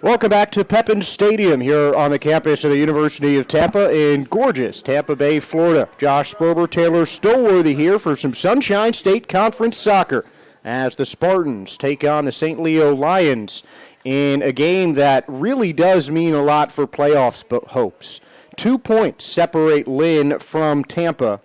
Welcome back to Pepin Stadium here on the campus of the University of Tampa in gorgeous Tampa Bay, Florida. Josh Sperber, Taylor Stowworthy here for some Sunshine State Conference soccer as the Spartans take on the St. Leo Lions in a game that really does mean a lot for playoffs hopes. 2 points separate Lynn from Tampa,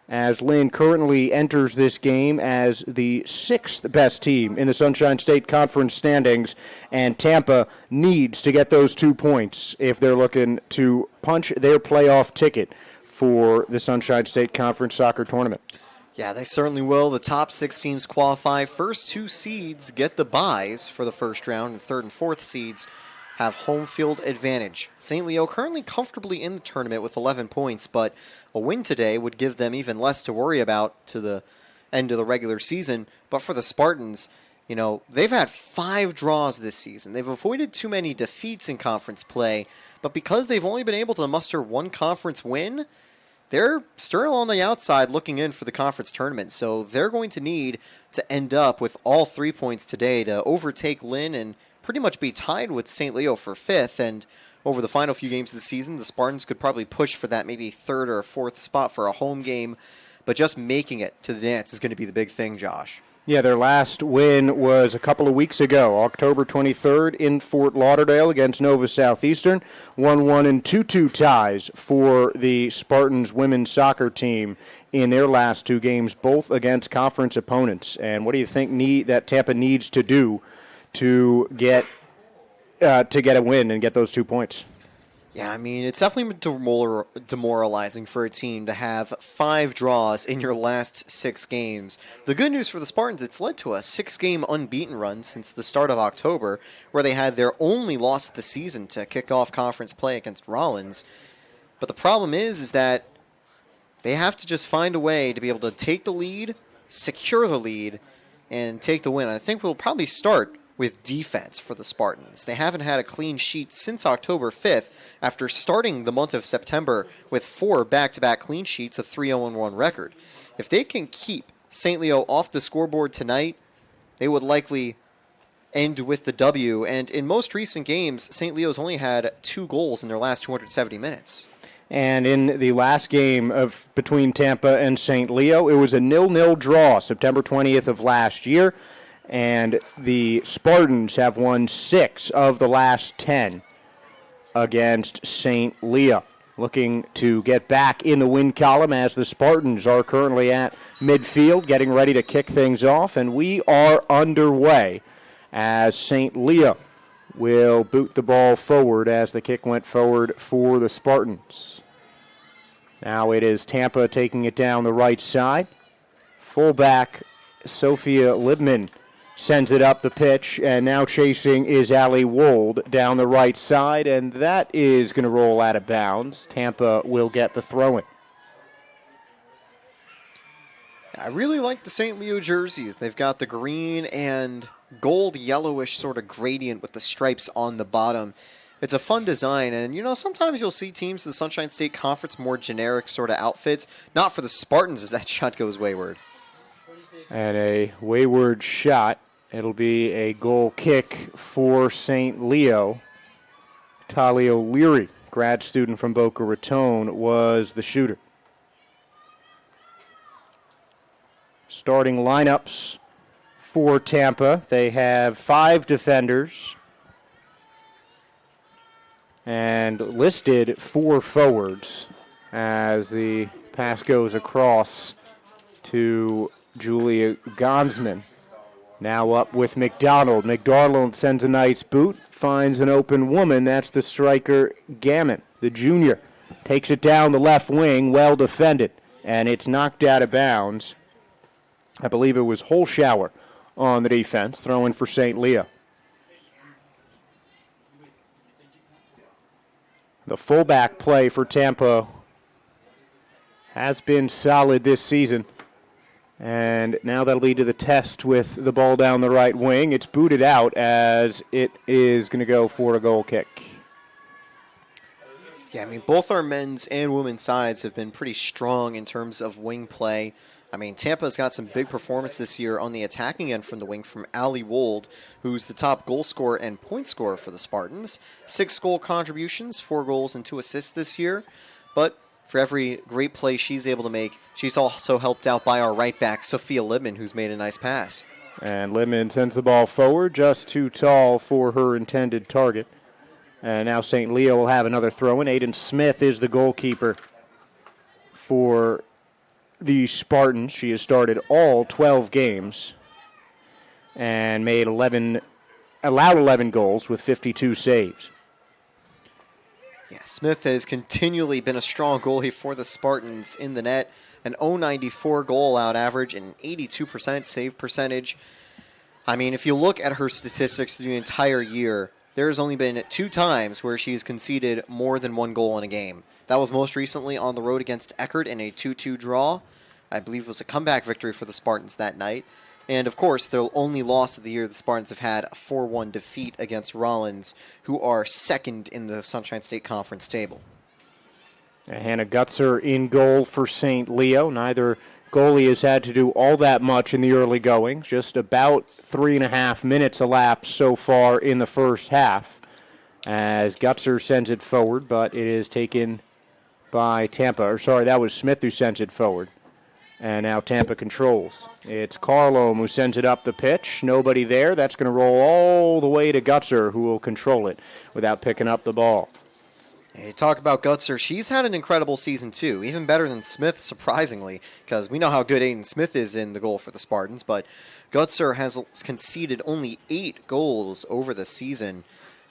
as Lynn currently enters this game as the sixth best team in the Sunshine State Conference standings, and Tampa needs to get those 2 points if they're looking to punch their playoff ticket for the Sunshine State Conference soccer tournament. Yeah, they certainly will. The top 6 teams qualify. First 2 seeds get the byes for the first round, and third and fourth seeds have home field advantage. St. Leo currently comfortably in the tournament with 11 points, but a win today would give them even less to worry about to the end of the regular season. But for the Spartans, they've had 5 draws this season. They've avoided too many defeats in conference play, but because they've only been able to muster 1 conference win, they're still on the outside looking in for the conference tournament. So they're going to need to end up with all 3 points today to overtake Lynn and pretty much be tied with St. Leo for 5th. And over the final few games of the season, the Spartans could probably push for that maybe 3rd or 4th spot for a home game. But just making it to the dance is going to be the big thing, Josh. Yeah, their last win was a couple of weeks ago, October 23rd in Fort Lauderdale against Nova Southeastern. 1-1 and 2-2 ties for the Spartans women's soccer team in their last 2 games, both against conference opponents. And what do you think that Tampa needs to do to get a win and get those 2 points? Yeah, I mean, it's definitely demoralizing for a team to have 5 draws in your last 6 games. The good news for the Spartans, it's led to a 6-game unbeaten run since the start of October, where they had their only loss of the season to kick off conference play against Rollins. But the problem is that they have to just find a way to be able to take the lead, secure the lead, and take the win. I think we'll probably start with defense for the Spartans. They haven't had a clean sheet since October 5th after starting the month of September with 4 back-to-back clean sheets, a 3-0-1 record. If they can keep St. Leo off the scoreboard tonight, they would likely end with the W. And in most recent games, St. Leo's only had 2 goals in their last 270 minutes. And in the last game between Tampa and St. Leo, it was a 0-0 draw, September 20th of last year. And the Spartans have won 6 of the last 10 against St. Leo. Looking to get back in the win column as the Spartans are currently at midfield, getting ready to kick things off. And we are underway as St. Leo will boot the ball forward as the kick went forward for the Spartans. Now it is Tampa taking it down the right side. Fullback Sophia Libman sends it up the pitch, and now chasing is Allie Wold down the right side, and that is going to roll out of bounds. Tampa will get the throw-in. I really like the St. Leo jerseys. They've got the green and gold yellowish sort of gradient with the stripes on the bottom. It's a fun design, and sometimes you'll see teams in the Sunshine State Conference more generic sort of outfits. Not for the Spartans as that shot goes wayward. And a wayward shot. It'll be a goal kick for St. Leo. Talia O'Leary, grad student from Boca Raton, was the shooter. Starting lineups for Tampa. They have 5 defenders and listed 4 forwards as the pass goes across to Julia Gonsman. Now up with McDonald. McDonald sends a nice boot, finds an open woman. That's the striker, Gammon, the junior. Takes it down the left wing, well defended, and it's knocked out of bounds. I believe it was Holshower on the defense, throwing for St. Leo. The fullback play for Tampa has been solid this season. And now that'll lead to the test with the ball down the right wing. It's booted out as it is going to go for a goal kick. Yeah, I mean, both our men's and women's sides have been pretty strong in terms of wing play. I mean, Tampa's got some big performance this year on the attacking end from the wing from Ali Wold, who's the top goal scorer and point scorer for the Spartans. 6 goal contributions, 4 goals and 2 assists this year. But for every great play she's able to make, she's also helped out by our right back, Sophia Libman, who's made a nice pass. And Libman sends the ball forward, just too tall for her intended target. And now St. Leo will have another throw-in. Aiden Smith is the goalkeeper for the Spartans. She has started all 12 games and allowed 11 goals with 52 saves. Yeah, Smith has continually been a strong goalie for the Spartans in the net. An 0.94 goal-out average and 82% save percentage. I mean, if you look at her statistics through the entire year, there's only been 2 times where she's conceded more than 1 goal in a game. That was most recently on the road against Eckerd in a 2-2 draw. I believe it was a comeback victory for the Spartans that night. And, of course, the only loss of the year the Spartans have had, a 4-1 defeat against Rollins, who are second in the Sunshine State Conference table. Hannah Gutzer in goal for St. Leo. Neither goalie has had to do all that much in the early going. Just about 3.5 minutes elapsed so far in the first half as Gutzer sends it forward, but it is taken by Tampa. That was Smith who sends it forward. And now Tampa controls. It's Carlome who sends it up the pitch. Nobody there. That's going to roll all the way to Gutzer, who will control it without picking up the ball. Hey, talk about Gutzer. She's had an incredible season, too. Even better than Smith, surprisingly, because we know how good Aiden Smith is in the goal for the Spartans, but Gutzer has conceded only 8 goals over the season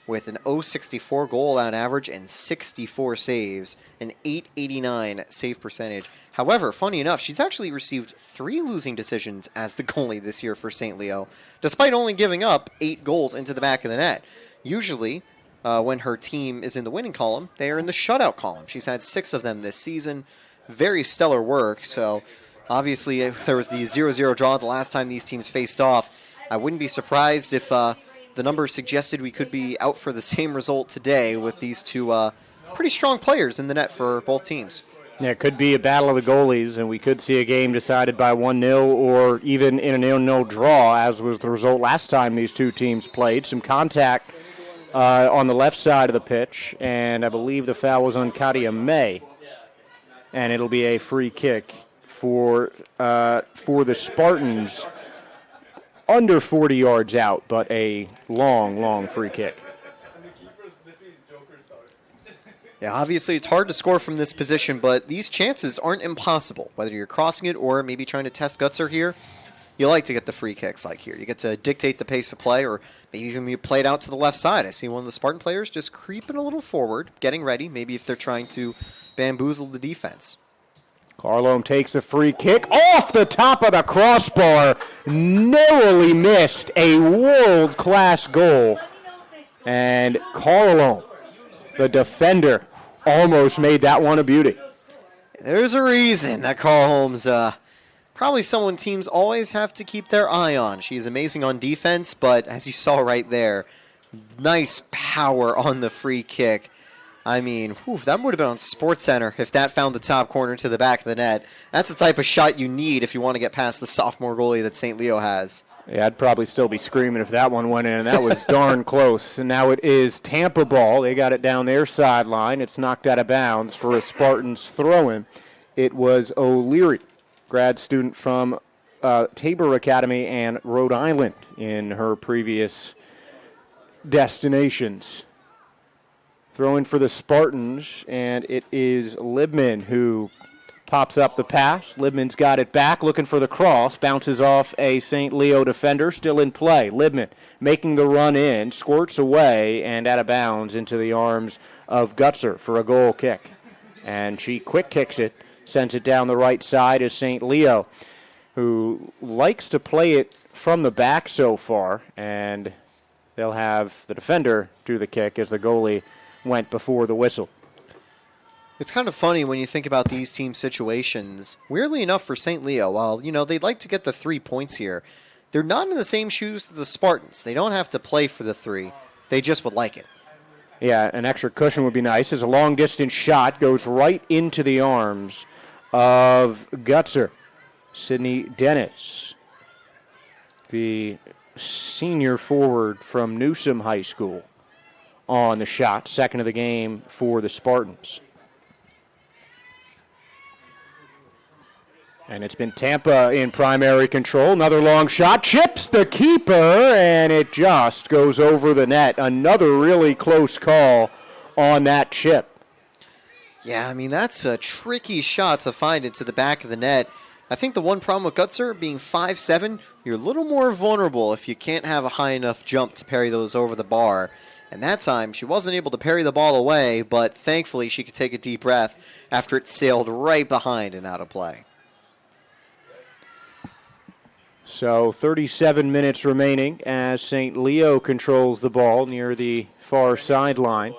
with an 0.64 goal-out average and 64 saves, an 889 save percentage. However, funny enough, she's actually received 3 losing decisions as the goalie this year for St. Leo, despite only giving up 8 goals into the back of the net. Usually, when her team is in the winning column, they are in the shutout column. She's had 6 of them this season. Very stellar work. So, obviously, there was the 0-0 draw the last time these teams faced off. I wouldn't be surprised if the numbers suggested we could be out for the same result today with these 2 pretty strong players in the net for both teams. Yeah, it could be a battle of the goalies, and we could see a game decided by 1-0 or even in a 0-0 draw, as was the result last time these 2 teams played. Some contact on the left side of the pitch, and I believe the foul was on Katia May. And it'll be a free kick for the Spartans under 40 yards out, but a long, long free kick. Yeah, obviously it's hard to score from this position, but these chances aren't impossible. Whether you're crossing it or maybe trying to test Gutzer here, you like to get the free kicks like here. You get to dictate the pace of play, or maybe even you play it out to the left side. I see one of the Spartan players just creeping a little forward, getting ready, maybe if they're trying to bamboozle the defense. Carlome takes a free kick off the top of the crossbar. Narrowly missed a world-class goal. And Carlome, the defender, almost made that one a beauty. There's a reason that Carl Holmes, probably someone teams always have to keep their eye on. She's amazing on defense, but as you saw right there, nice power on the free kick. I mean, that would have been on SportsCenter if that found the top corner to the back of the net. That's the type of shot you need if you want to get past the sophomore goalie that St. Leo has. Yeah, I'd probably still be screaming if that one went in. That was darn close. And now it is Tampa ball. They got it down their sideline. It's knocked out of bounds for a Spartans throw-in. It was O'Leary, grad student from Tabor Academy and Rhode Island in her previous destinations. Throw-in for the Spartans, and it is Libman who pops up the pass. Libman's got it back, looking for the cross. Bounces off a St. Leo defender, still in play. Libman making the run in, squirts away, and out of bounds into the arms of Gutzer for a goal kick. And she quick kicks it, sends it down the right side as St. Leo, who likes to play it from the back so far, and they'll have the defender do the kick as the goalie went before the whistle. It's kind of funny when you think about these team situations. Weirdly enough for St. Leo, while, they'd like to get the 3 points here, they're not in the same shoes as the Spartans. They don't have to play for the 3. They just would like it. Yeah, an extra cushion would be nice as a long-distance shot goes right into the arms of Gutzer. Sydney Dennis, the senior forward from Newsom High School, on the shot, second of the game for the Spartans. And it's been Tampa in primary control. Another long shot, chips the keeper, and it just goes over the net. Another really close call on that chip. Yeah, I mean, that's a tricky shot to find into the back of the net. I think the one problem with Gutzer being 5'7", you're a little more vulnerable if you can't have a high enough jump to parry those over the bar. And that time, she wasn't able to parry the ball away, but thankfully she could take a deep breath after it sailed right behind and out of play. So 37 minutes remaining as St. Leo controls the ball near the far sideline.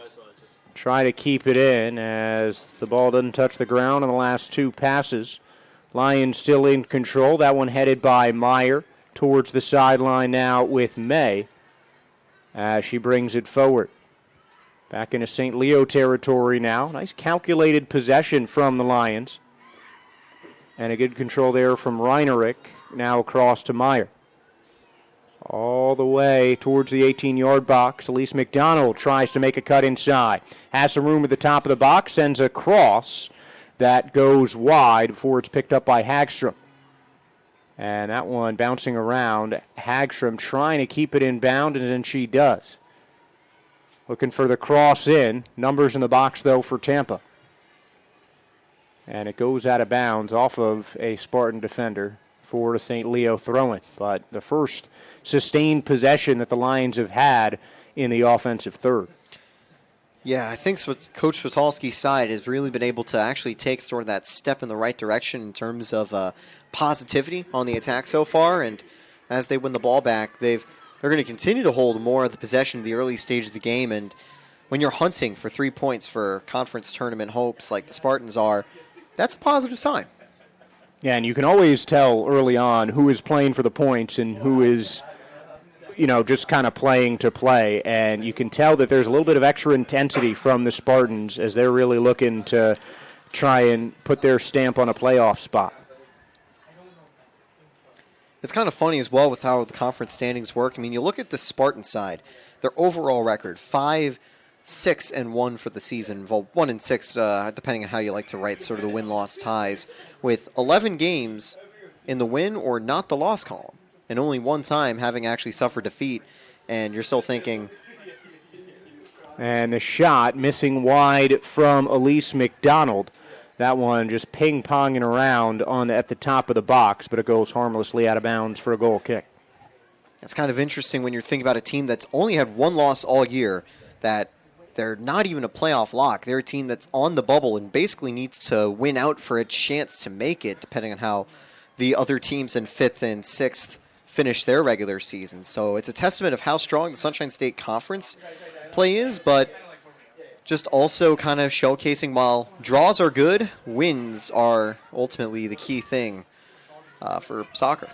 Try to keep it in as the ball doesn't touch the ground on the last two passes. Lions still in control. That one headed by Meyer towards the sideline now with May as she brings it forward. Back into St. Leo territory now. Nice calculated possession from the Lions. And a good control there from Reinerick. Now across to Meyer. All the way towards the 18-yard box. Elise McDonald tries to make a cut inside. Has some room at the top of the box. Sends a cross that goes wide before it's picked up by Hagstrom. And that one bouncing around. Hagstrom trying to keep it in bound, and then she does. Looking for the cross in. Numbers in the box, though, for Tampa. And it goes out of bounds off of a Spartan defender for the St. Leo throw-in. But the first sustained possession that the Lions have had in the offensive third. Yeah, I think Coach Switalski's side has really been able to actually take sort of that step in the right direction in terms of positivity on the attack so far. And as they win the ball back, they're going to continue to hold more of the possession in the early stage of the game. And when you're hunting for 3 points for conference tournament hopes like the Spartans are, that's a positive sign. Yeah, and you can always tell early on who is playing for the points and who is, just kind of playing to play. And you can tell that there's a little bit of extra intensity from the Spartans as they're really looking to try and put their stamp on a playoff spot. It's kind of funny as well with how the conference standings work. I mean, you look at the Spartan side, their overall record, 5-6-1 for the season. Well, 1-6, depending on how you like to write sort of the win-loss ties, with 11 games in the win or not the loss column, and only one time having actually suffered defeat, and you're still thinking. And the shot missing wide from Elise McDonald. That one just ping-ponging around at the top of the box, but it goes harmlessly out of bounds for a goal kick. It's kind of interesting when you're thinking about a team that's only had one loss all year, that they're not even a playoff lock. They're a team that's on the bubble and basically needs to win out for a chance to make it, depending on how the other teams in 5th and 6th finish their regular season. So it's a testament of how strong the Sunshine State Conference play is, but just also kind of showcasing while draws are good, wins are ultimately the key thing for soccer.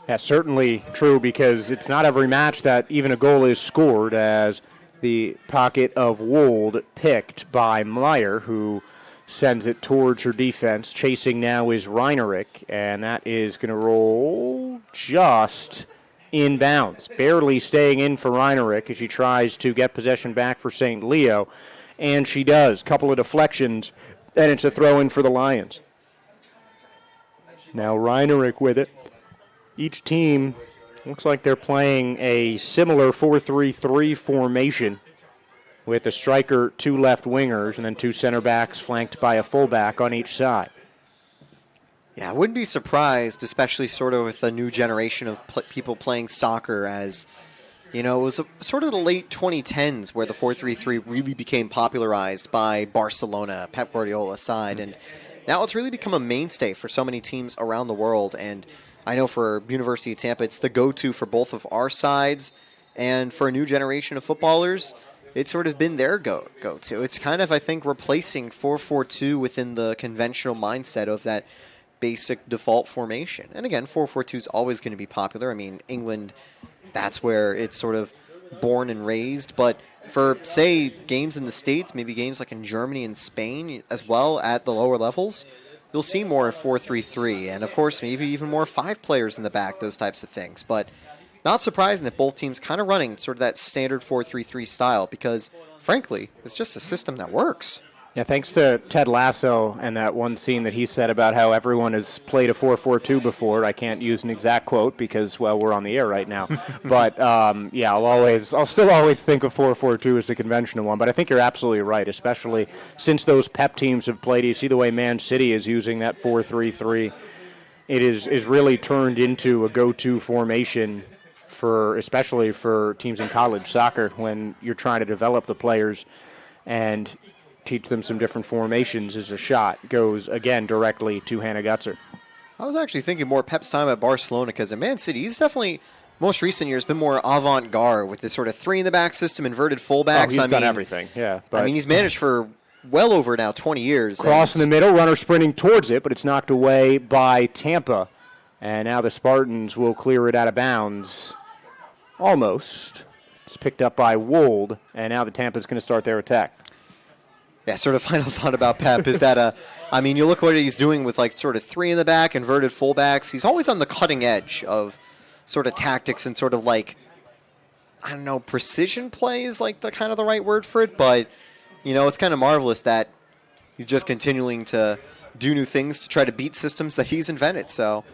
That's certainly true because it's not every match that even a goal is scored, as the pocket of Wold picked by Meyer, who sends it towards her defense. Chasing now is Reinerick, and that is going to roll just inbounds. Barely staying in for Reinerick as she tries to get possession back for St. Leo, and she does. Couple of deflections, and it's a throw-in for the Lions. Now Reinerick with it. Each team looks like they're playing a similar 4-3-3 formation with a striker, 2 left wingers, and then 2 center backs flanked by a fullback on each side. Yeah, I wouldn't be surprised, especially sort of with a new generation of people playing soccer, as, it was sort of the late 2010s where the 4-3-3 really became popularized by Barcelona, Pep Guardiola's side, and now it's really become a mainstay for so many teams around the world. And I know for University of Tampa, it's the go-to for both of our sides, and for a new generation of footballers, it's sort of been their go-to. It's kind of, I think, replacing 4-4-2 within the conventional mindset of that basic default formation. And again, 4-4-2 is always going to be popular. I mean, England, that's where it's sort of born and raised. But for, say, games in the States, maybe games like in Germany and Spain as well at the lower levels, you'll see more 4-3-3, and of course maybe even more 5 players in the back, those types of things. But not surprising that both teams kind of running sort of that standard 4-3-3 style because, frankly, it's just a system that works. Yeah, thanks to Ted Lasso and that one scene that he said about how everyone has played a 4-4-2 before. I can't use an exact quote because, well, we're on the air right now. But, yeah, I'll still always think of 4-4-2 as the conventional one. But I think you're absolutely right, especially since those Pep teams have played. You see the way Man City is using that 4-3-3. It is really turned into a go-to formation especially for teams in college soccer when you're trying to develop the players and teach them some different formations as a shot goes, again, directly to Hannah Gutzer. I was actually thinking more Pep's time at Barcelona because in Man City, he's definitely, most recent years, been more avant-garde with this sort of 3-in-the-back system, inverted fullbacks. He's done everything, yeah. But he's managed for well over now 20 years. Cross in the middle, runner sprinting towards it, but it's knocked away by Tampa. And now the Spartans will clear it out of bounds. Almost. It's picked up by Wold, and now the Tampa's going to start their attack. Yeah, sort of final thought about Pep is that, you look what he's doing with like sort of 3-in-the-back, inverted fullbacks. He's always on the cutting edge of sort of tactics and sort of like, I don't know, precision play is like the kind of the right word for it. But, it's kind of marvelous that he's just continuing to do new things to try to beat systems that he's invented. So,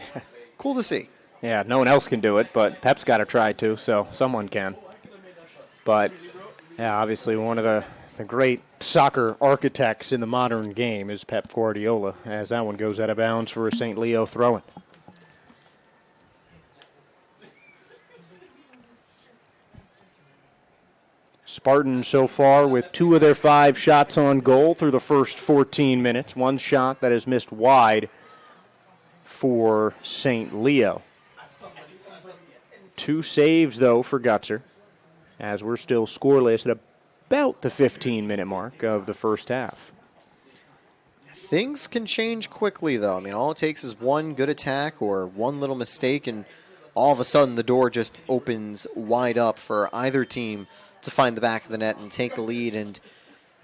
cool to see. Yeah, no one else can do it, but Pep's got to try to, so someone can. But, yeah, obviously one of the great soccer architects in the modern game is Pep Guardiola, as that one goes out of bounds for a St. Leo throw-in. Spartans so far with 2 of their 5 shots on goal through the first 14 minutes. One shot that is missed wide for St. Leo. 2 saves, though, for Gutzer, as we're still scoreless at about the 15-minute mark of the first half. Things can change quickly, though. All it takes is one good attack or one little mistake, and all of a sudden the door just opens wide up for either team to find the back of the net and take the lead. And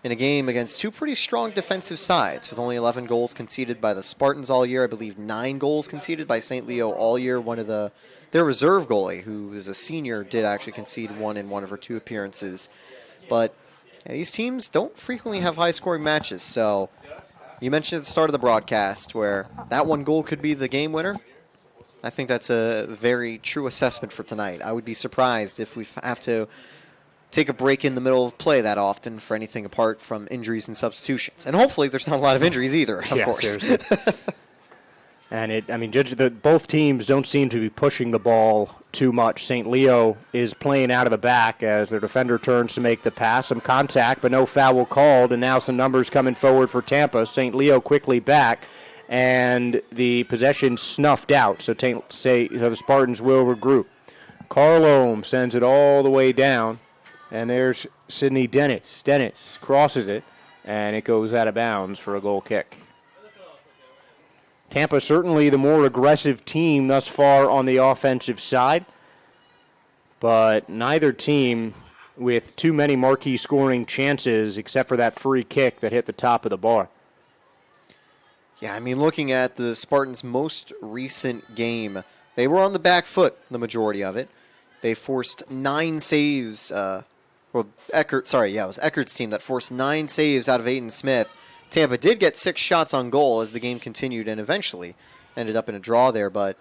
in a game against 2 pretty strong defensive sides, with only 11 goals conceded by the Spartans all year, I believe 9 goals conceded by St. Leo all year. Their reserve goalie, who is a senior, did actually concede 1 in one of her 2 appearances. But these teams don't frequently have high-scoring matches, so you mentioned at the start of the broadcast where that one goal could be the game winner. I think that's a very true assessment for tonight. I would be surprised if we have to take a break in the middle of play that often for anything apart from injuries and substitutions. And hopefully there's not a lot of injuries either, of course. And both teams don't seem to be pushing the ball too much. St. Leo is playing out of the back as their defender turns to make the pass. Some contact, but no foul called, and now some numbers coming forward for Tampa. St. Leo quickly back, and the possession snuffed out. So the Spartans will regroup. Carlome sends it all the way down, and there's Sydney Dennis. Dennis crosses it, and it goes out of bounds for a goal kick. Tampa certainly the more aggressive team thus far on the offensive side, but neither team with too many marquee scoring chances except for that free kick that hit the top of the bar. Yeah, looking at the Spartans' most recent game, they were on the back foot the majority of it. They forced 9 saves. It was Eckert's team that forced 9 saves out of Aiden Smith. Tampa did get 6 shots on goal as the game continued and eventually ended up in a draw there, but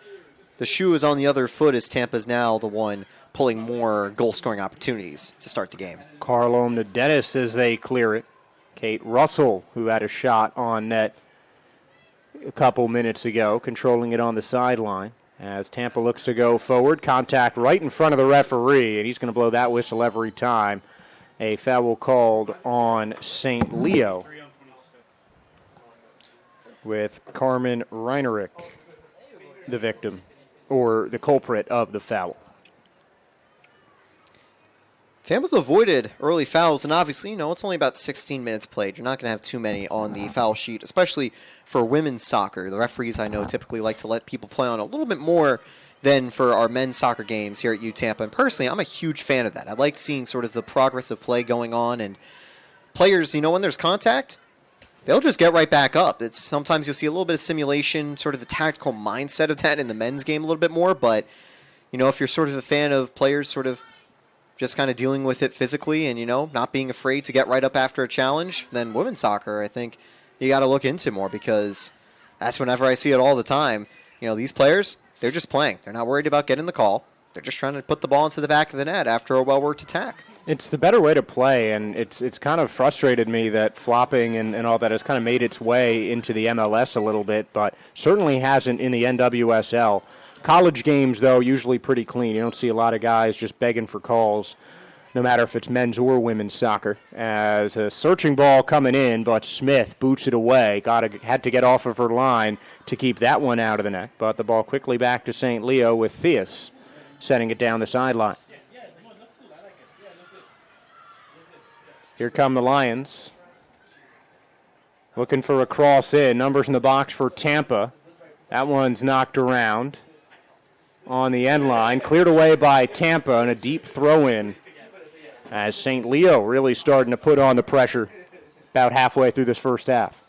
the shoe is on the other foot as Tampa's now the one pulling more goal-scoring opportunities to start the game. Carlome to Dennis as they clear it. Kate Russell, who had a shot on net a couple minutes ago, controlling it on the sideline. As Tampa looks to go forward, contact right in front of the referee, and he's going to blow that whistle every time. A foul called on St. Leo, with Carmen Reinerick, the victim, or the culprit of the foul. Tampa's avoided early fouls, and obviously, it's only about 16 minutes played. You're not going to have too many on the foul sheet, especially for women's soccer. The referees, I know, typically like to let people play on a little bit more than for our men's soccer games here at U Tampa. And personally, I'm a huge fan of that. I like seeing sort of the progress of play going on, and players, when there's contact, they'll just get right back up. It's sometimes you'll see a little bit of simulation, sort of the tactical mindset of that in the men's game a little bit more. But, if you're sort of a fan of players sort of just kind of dealing with it physically and, not being afraid to get right up after a challenge, then women's soccer, I think you got to look into more, because that's whenever I see it all the time. These players, they're just playing. They're not worried about getting the call. They're just trying to put the ball into the back of the net after a well-worked attack. It's the better way to play, and it's kind of frustrated me that flopping and all that has kind of made its way into the MLS a little bit, but certainly hasn't in the NWSL. College games, though, usually pretty clean. You don't see a lot of guys just begging for calls, no matter if it's men's or women's soccer. As a searching ball coming in, but Smith boots it away. Had to get off of her line to keep that one out of the net, but the ball quickly back to St. Leo with Theus setting it down the sideline. Here come the Lions. Looking for a cross in. Numbers in the box for Tampa. That one's knocked around on the end line. Cleared away by Tampa and a deep throw in as St. Leo really starting to put on the pressure about halfway through this first half.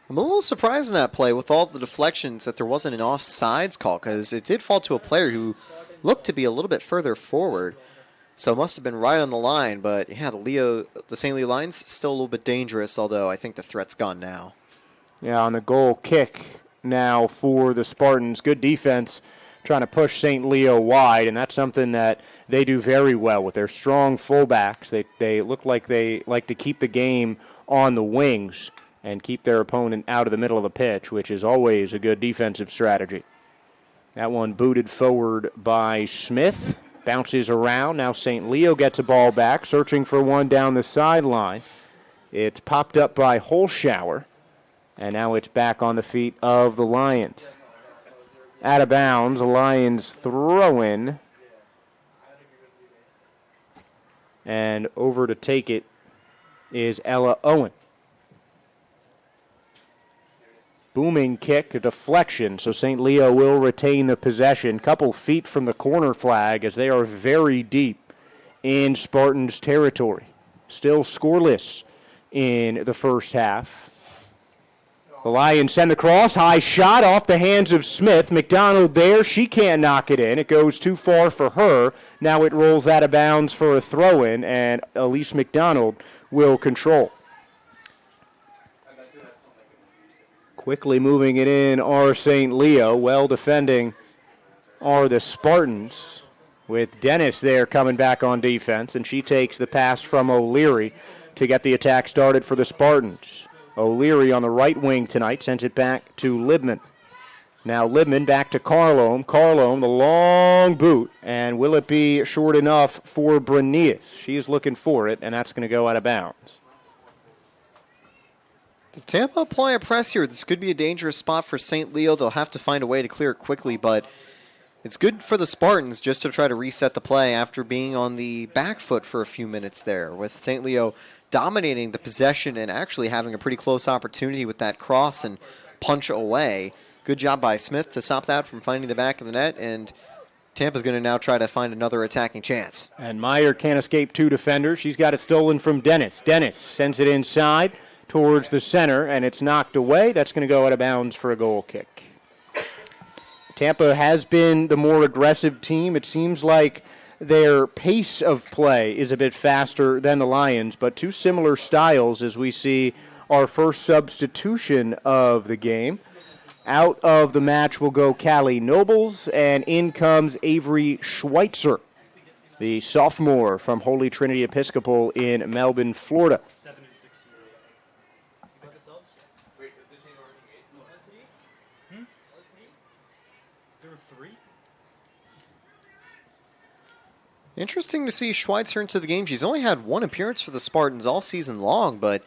I'm a little surprised in that play with all the deflections that there wasn't an offsides call, because it did fall to a player who looked to be a little bit further forward. So it must have been right on the line, but yeah, the St. Leo Lions still a little bit dangerous, although I think the threat's gone now. Yeah, on the goal kick now for the Spartans. Good defense trying to push St. Leo wide, and that's something that they do very well with their strong fullbacks. They look like they like to keep the game on the wings and keep their opponent out of the middle of the pitch, which is always a good defensive strategy. That one booted forward by Smith. Bounces around. Now St. Leo gets a ball back, searching for one down the sideline. It's popped up by Holshower, and now it's back on the feet of the Lions. Out of bounds, the Lions throw in. And over to take it is Ella Owen. Booming kick, a deflection, so St. Leo will retain the possession. Couple feet from the corner flag as they are very deep in Spartans territory. Still scoreless in the first half. The Lions send the cross, high shot off the hands of Smith. McDonald there, she can't knock it in. It goes too far for her. Now it rolls out of bounds for a throw-in, and Elise McDonald will control. Quickly moving it in are St. Leo. Well defending are the Spartans, with Dennis there coming back on defense, and she takes the pass from O'Leary to get the attack started for the Spartans. O'Leary on the right wing tonight sends it back to Libman. Now Libman back to Carlome. Carlome, the long boot, and will it be short enough for Brunias? She is looking for it, and that's going to go out of bounds. If Tampa apply a press here, this could be a dangerous spot for St. Leo. They'll have to find a way to clear it quickly, but it's good for the Spartans just to try to reset the play after being on the back foot for a few minutes there, with St. Leo dominating the possession and actually having a pretty close opportunity with that cross and punch away. Good job by Smith to stop that from finding the back of the net, and Tampa's going to now try to find another attacking chance. And Meyer can't escape two defenders. She's got it stolen from Dennis. Dennis sends it inside towards the center, and it's knocked away. That's going to go out of bounds for a goal kick. Tampa has been the more aggressive team. It seems like their pace of play is a bit faster than the Lions, but two similar styles as we see our first substitution of the game. Out of the match will go Callie Nobles, and in comes Avery Schweitzer, the sophomore from Holy Trinity Episcopal in Melbourne, Florida. Interesting to see Schweitzer into the game. She's only had one appearance for the Spartans all season long, but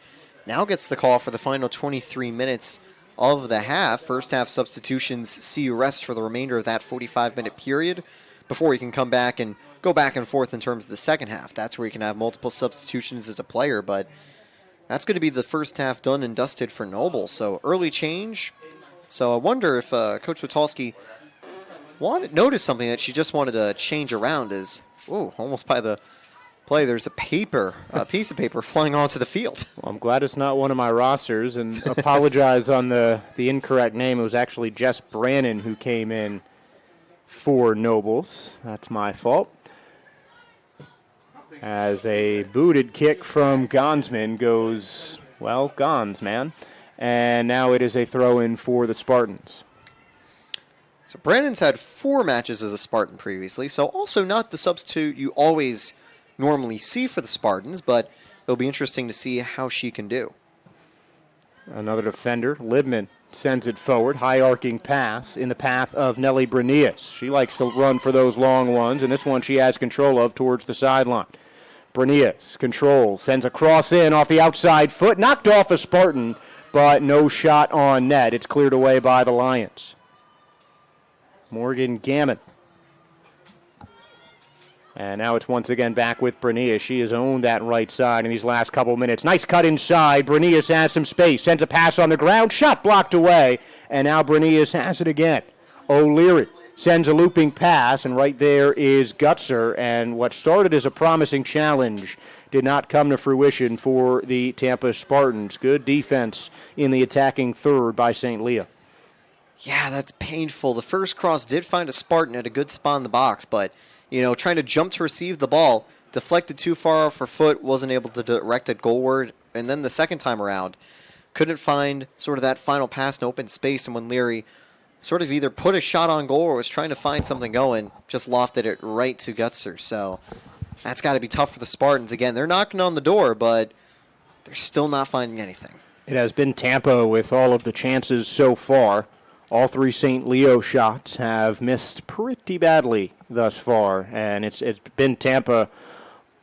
now gets the call for the final 23 minutes of the half. First half substitutions see you rest for the remainder of that 45-minute period before you can come back and go back and forth in terms of the second half. That's where you can have multiple substitutions as a player, but that's going to be the first half done and dusted for Noble. So early change. So I wonder if Coach Witalski noticed something that she just wanted to change around, is almost by the play, there's a piece of paper flying onto the field. Well, I'm glad it's not one of my rosters, and apologize on the incorrect name. It was actually Jess Brannon who came in for Nobles. That's my fault. As a booted kick from Gonsman goes, well, Gons, man. And now it is a throw-in for the Spartans. So Brandon's had 4 matches as a Spartan previously, so also not the substitute you always normally see for the Spartans, but it'll be interesting to see how she can do. Another defender, Libman, sends it forward. High arcing pass in the path of Nelly Brenius. She likes to run for those long ones, and this one she has control of towards the sideline. Brenius controls, sends a cross in off the outside foot, knocked off a Spartan, but no shot on net. It's cleared away by the Lions. Morgan Gammon. And now it's once again back with Brenius. She has owned that right side in these last couple minutes. Nice cut inside. Brenius has some space. Sends a pass on the ground. Shot blocked away. And now Brenius has it again. O'Leary sends a looping pass. And right there is Gutzer. And what started as a promising challenge did not come to fruition for the Tampa Spartans. Good defense in the attacking third by St. Leo. Yeah, that's painful. The first cross did find a Spartan at a good spot in the box, but, trying to jump to receive the ball, deflected too far off her foot, wasn't able to direct it goalward, and then the second time around, couldn't find sort of that final pass in open space, and when Leary sort of either put a shot on goal or was trying to find something going, just lofted it right to Gutzer. So that's got to be tough for the Spartans. Again, they're knocking on the door, but they're still not finding anything. It has been Tampa with all of the chances so far. All 3 St. Leo shots have missed pretty badly thus far, and it's been Tampa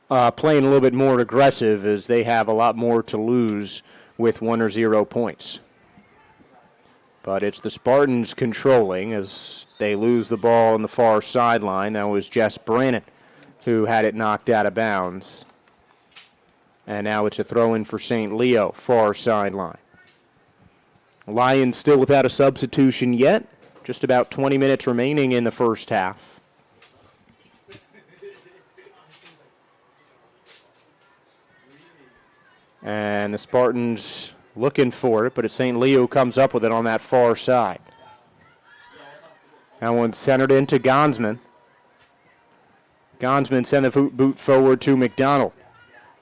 playing a little bit more aggressive as they have a lot more to lose with 1 or 0 points. But it's the Spartans controlling as they lose the ball on the far sideline. That was Jess Brannon who had it knocked out of bounds. And now it's a throw-in for St. Leo, far sideline. Lions still without a substitution yet. Just about 20 minutes remaining in the first half. And the Spartans looking for it, but it's St. Leo comes up with it on that far side. That one's centered into Gonsman. Gonsman sends the boot forward to McDonald.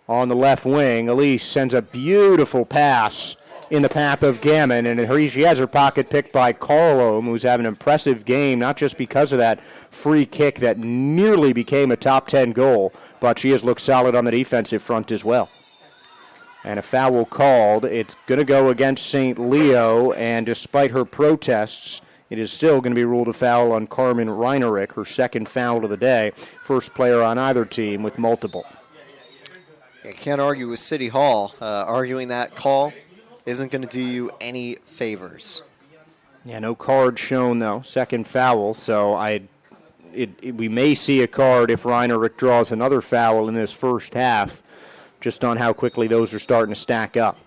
On the left wing, Elise sends a beautiful pass in the path of Gammon, and she has her pocket picked by Carlom, who's having an impressive game, not just because of that free kick that nearly became a top 10 goal, but she has looked solid on the defensive front as well. And a foul called. It's going to go against St. Leo, and despite her protests, it is still going to be ruled a foul on Carmen Reinerich, her second foul of the day, first player on either team with multiple. I can't argue with City Hall. Arguing that call isn't going to do you any favors. Yeah, no card shown, though. Second foul, so we may see a card if Reinerich draws another foul in this first half, just on how quickly those are starting to stack up.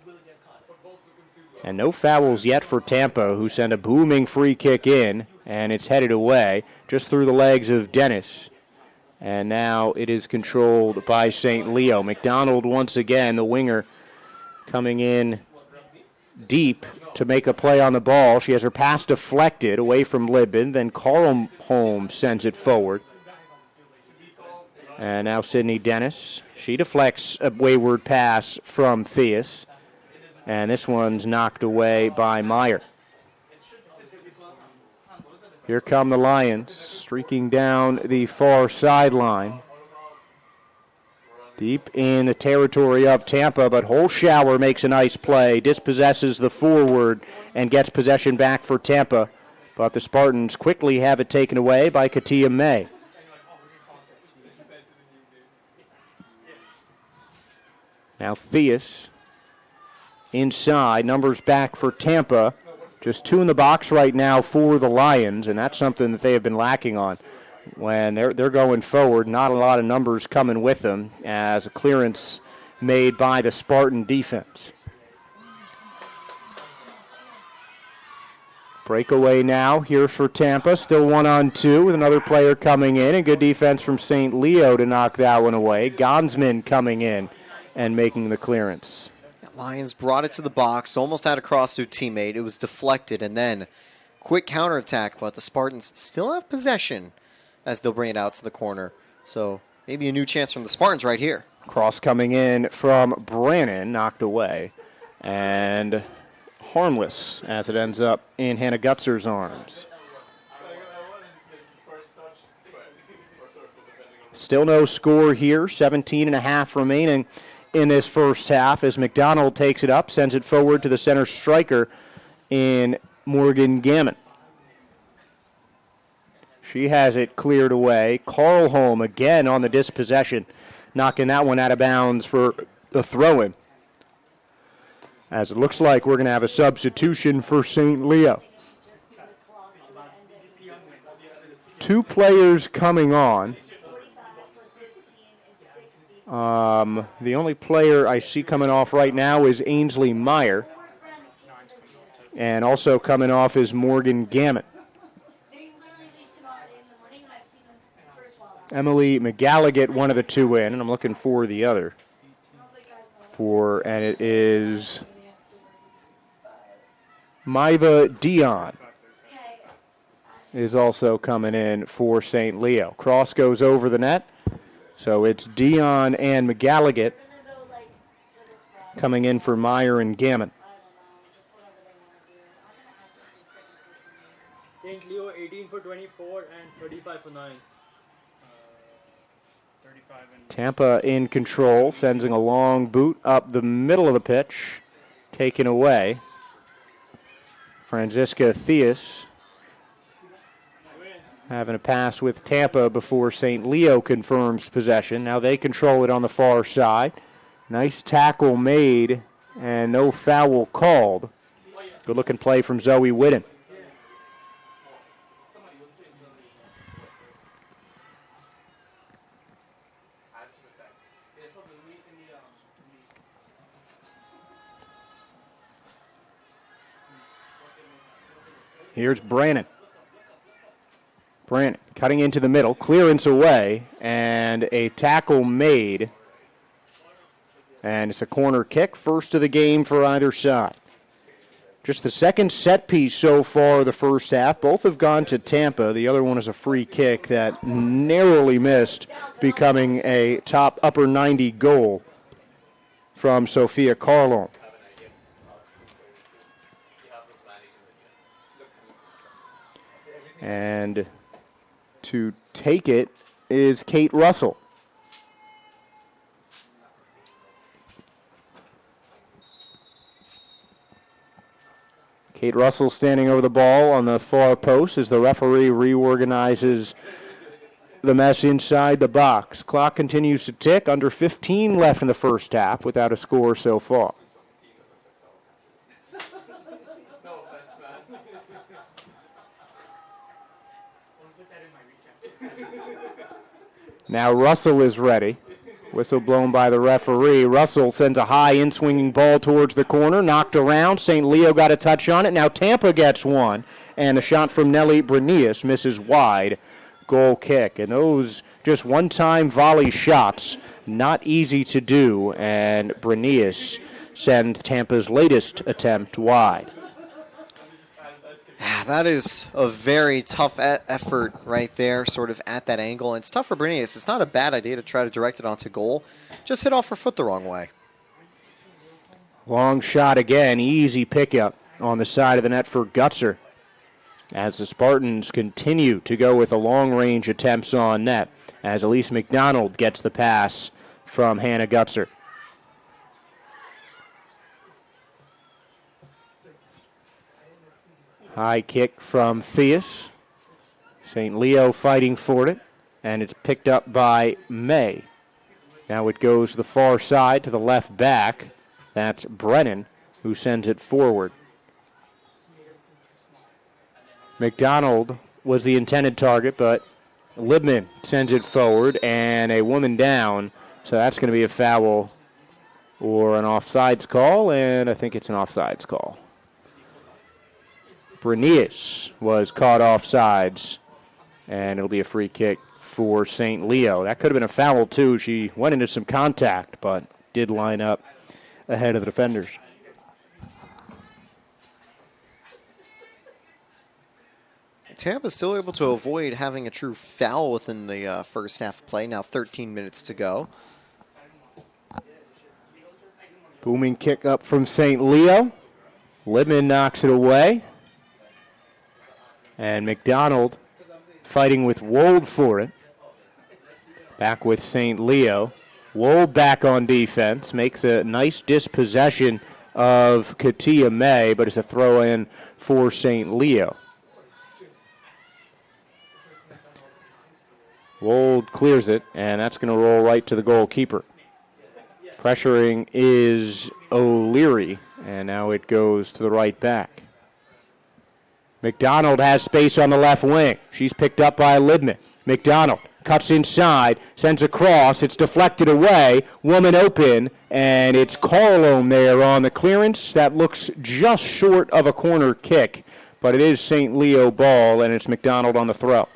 And no fouls yet for Tampa, who sent a booming free kick in, and it's headed away just through the legs of Dennis. And now it is controlled by St. Leo. McDonald, once again, the winger, coming in deep to make a play on the ball. She has her pass deflected away from Libben. Then Carl Holmes sends it forward. And now Sydney Dennis. She deflects a wayward pass from Theus. And this one's knocked away by Meyer. Here come the Lions, streaking down the far sideline. Deep in the territory of Tampa, but Holschauer makes a nice play, dispossesses the forward, and gets possession back for Tampa. But the Spartans quickly have it taken away by Katia May. Now Theus inside, numbers back for Tampa. Just 2 in the box right now for the Lions, and that's something that they have been lacking on. When they're going forward, not a lot of numbers coming with them as a clearance made by the Spartan defense. Breakaway now here for Tampa. Still 1-on-2 with another player coming in. And good defense from St. Leo to knock that one away. Gonsman coming in and making the clearance. Lions brought it to the box, almost had a cross to a teammate. It was deflected, and then quick counterattack, but the Spartans still have possession as they'll bring it out to the corner. So maybe a new chance from the Spartans right here. Cross coming in from Brannon, knocked away. And harmless as it ends up in Hannah Gutzer's arms. Still no score here, 17 and a half remaining in this first half as McDonald takes it up, sends it forward to the center striker in Morgan Gammon. She has it cleared away. Carlholm again on the dispossession, knocking that one out of bounds for the throw-in. As it looks like we're going to have a substitution for St. Leo. 2 players coming on. The only player I see coming off right now is Ainsley Meyer. And also coming off is Morgan Gammon. Emily McGalligan, one of the 2 in, and I'm looking for the other. And it is Maiva Dion is also coming in for St. Leo. Cross goes over the net, so it's Dion and McGalligan coming in for Meyer and Gammon. St. Leo 18 for 24 and 35 for 9. Tampa in control, sending a long boot up the middle of the pitch, taken away. Franziska Theus having a pass with Tampa before St. Leo confirms possession. Now they control it on the far side. Nice tackle made and no foul called. Good looking play from Zoe Whitten. Here's Brannon. Brannon cutting into the middle, clearance away, and a tackle made. And it's a corner kick, first of the game for either side. Just the second set piece so far the first half. Both have gone to Tampa. The other one is a free kick that narrowly missed, becoming a top upper 90 goal from Sophia Carlon. And to take it is Kate Russell. Kate Russell standing over the ball on the far post as the referee reorganizes the mess inside the box. Clock continues to tick. Under 15 left in the first half without a score so far. Now Russell is ready. Whistle blown by the referee. Russell sends a high in-swinging ball towards the corner. Knocked around. St. Leo got a touch on it. Now Tampa gets one. And the shot from Nelly Brenius misses wide. Goal kick. And those just one-time volley shots, not easy to do. And Brenius sends Tampa's latest attempt wide. That is a very tough effort right there, sort of at that angle. And it's tough for Brenius. It's not a bad idea to try to direct it onto goal. Just hit off her foot the wrong way. Long shot again. Easy pickup on the side of the net for Gutzer. As the Spartans continue to go with the long-range attempts on net. As Elise McDonald gets the pass from Hannah Gutzer. High kick from Theus. St. Leo fighting for it, and it's picked up by May. Now it goes to the far side to the left back. That's Brennan who sends it forward. McDonald was the intended target, but Libman sends it forward, and a woman down. So that's going to be a foul or an offsides call, and I think it's an offsides call. Bernice was caught off sides, and it'll be a free kick for St. Leo. That could have been a foul, too. She went into some contact, but did line up ahead of the defenders. Tampa still able to avoid having a true foul within the first half of play. Now 13 minutes to go. Booming kick up from St. Leo. Libman knocks it away. And McDonald fighting with Wold for it. Back with St. Leo. Wold back on defense. Makes a nice dispossession of Katia May, but it's a throw in for St. Leo. Wold clears it, and that's going to roll right to the goalkeeper. Pressuring is O'Leary, and now it goes to the right back. McDonald has space on the left wing. She's picked up by Libman. McDonald cuts inside, sends a cross. It's deflected away. Woman open, and it's Carlone there on the clearance. That looks just short of a corner kick, but it is St. Leo ball, and it's McDonald on the throw.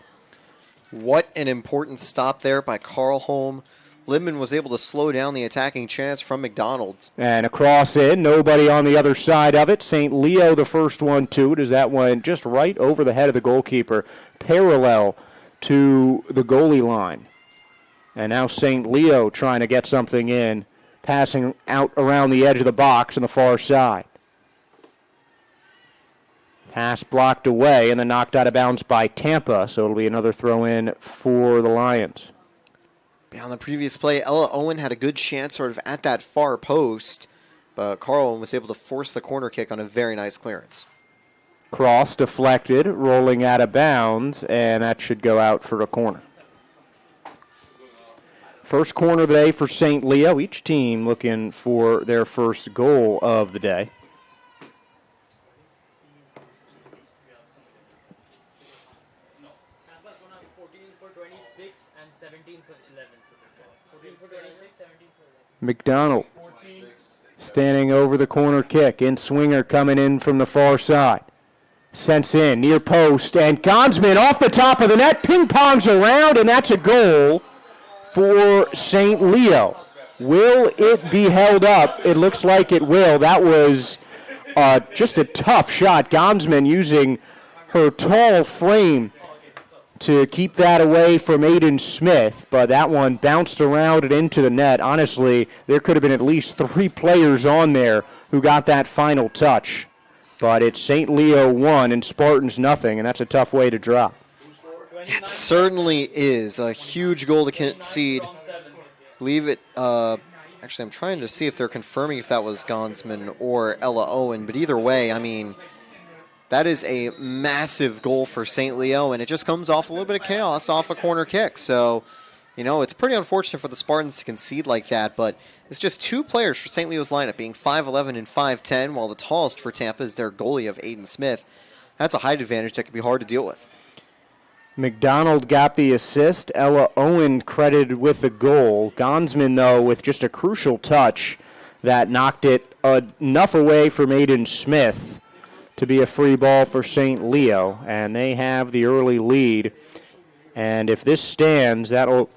What an important stop there by Carlholm. Libman was able to slow down the attacking chance from McDonald's. And a cross in, nobody on the other side of it. St. Leo the first one to it as that went just right over the head of the goalkeeper, parallel to the goalie line. And now St. Leo trying to get something in, passing out around the edge of the box on the far side. Pass blocked away and then knocked out of bounds by Tampa, so it'll be another throw in for the Lions. On the previous play, Ella Owen had a good chance sort of at that far post, but Carlholm was able to force the corner kick on a very nice clearance. Cross deflected, rolling out of bounds, and that should go out for a corner. First corner of the day for St. Leo. Each team looking for their first goal of the day. Tampa's gonna have 14 for 26 and 17 for 11. 14 for 26, 17 for 11. McDonald standing over the corner kick. In swinger coming in from the far side. Sents in, near post, and Gonsman off the top of the net. Ping-pongs around, and that's a goal for St. Leo. Will it be held up? It looks like it will. That was just a tough shot. Gonsman using her tall frame to keep that away from Aiden Smith, but that one bounced around and into the net. Honestly, there could have been at least 3 players on there who got that final touch. But it's St. Leo 1 and Spartans nothing, and that's a tough way to drop. It certainly is a huge goal to concede. Believe it. Actually, I'm trying to see if they're confirming if that was Gonsman or Ella Owen, but either way, I mean, that is a massive goal for St. Leo, and it just comes off a little bit of chaos off a corner kick. So, you know, it's pretty unfortunate for the Spartans to concede like that, but it's just 2 players for St. Leo's lineup, being 5'11 and 5'10, while the tallest for Tampa is their goalie of Aiden Smith. That's a height advantage that can be hard to deal with. McDonald got the assist. Ella Owen credited with the goal. Gonsman, though, with just a crucial touch that knocked it enough away from Aiden Smith to be a free ball for St. Leo, and they have the early lead. And if this stands, that'll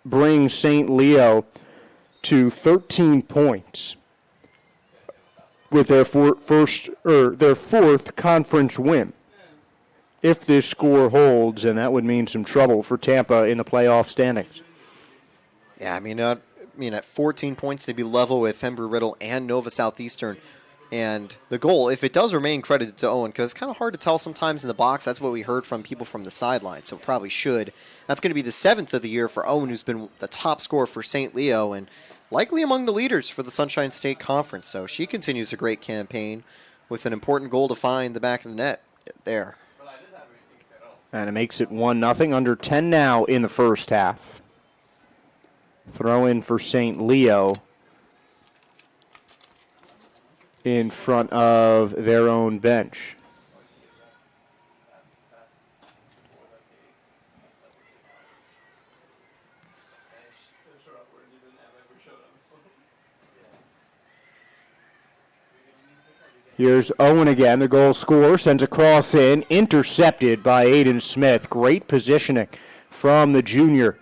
bring St. Leo to 13 points with their fourth conference win. If this score holds, and that would mean some trouble for Tampa in the playoff standings. Yeah, I mean, at 14 points, they'd be level with Embry-Riddle and Nova Southeastern. And the goal, if it does remain credited to Owen, because it's kind of hard to tell sometimes in the box. That's what we heard from people from the sideline, so it probably should. That's going to be the 7th of the year for Owen, who's been the top scorer for St. Leo and likely among the leaders for the Sunshine State Conference. So she continues a great campaign with an important goal to find the back of the net there. And it makes it 1-0, under 10 now in the first half. Throw in for St. Leo in front of their own bench. Here's Owen again, the goal scorer, sends a cross in, intercepted by Aiden Smith. Great positioning from the junior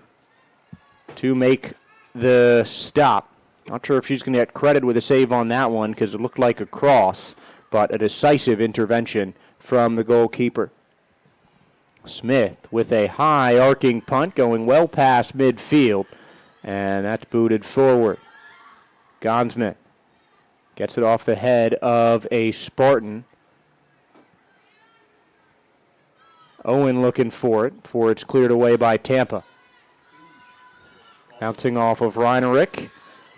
to make the stop. Not sure if she's going to get credit with a save on that one because it looked like a cross, but a decisive intervention from the goalkeeper. Smith with a high arcing punt going well past midfield, and that's booted forward. Gonsman gets it off the head of a Spartan. Owen looking for it before it's cleared away by Tampa. Bouncing off of Reinerick.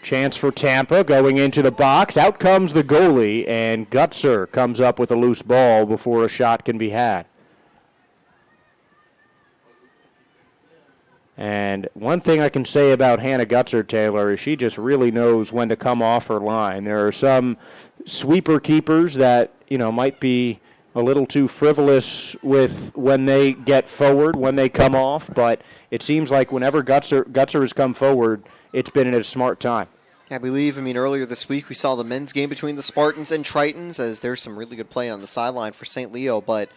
Chance for Tampa going into the box. Out comes the goalie, and Gutzer comes up with a loose ball before a shot can be had. And one thing I can say about Hannah Gutzer, Taylor, is she just really knows when to come off her line. There are some sweeper keepers that, might be a little too frivolous with when they get forward, when they come off, but it seems like whenever Gutzer has come forward, it's been at a smart time. I believe, earlier this week we saw the men's game between the Spartans and Tritons, as there's some really good play on the sideline for St. Leo, but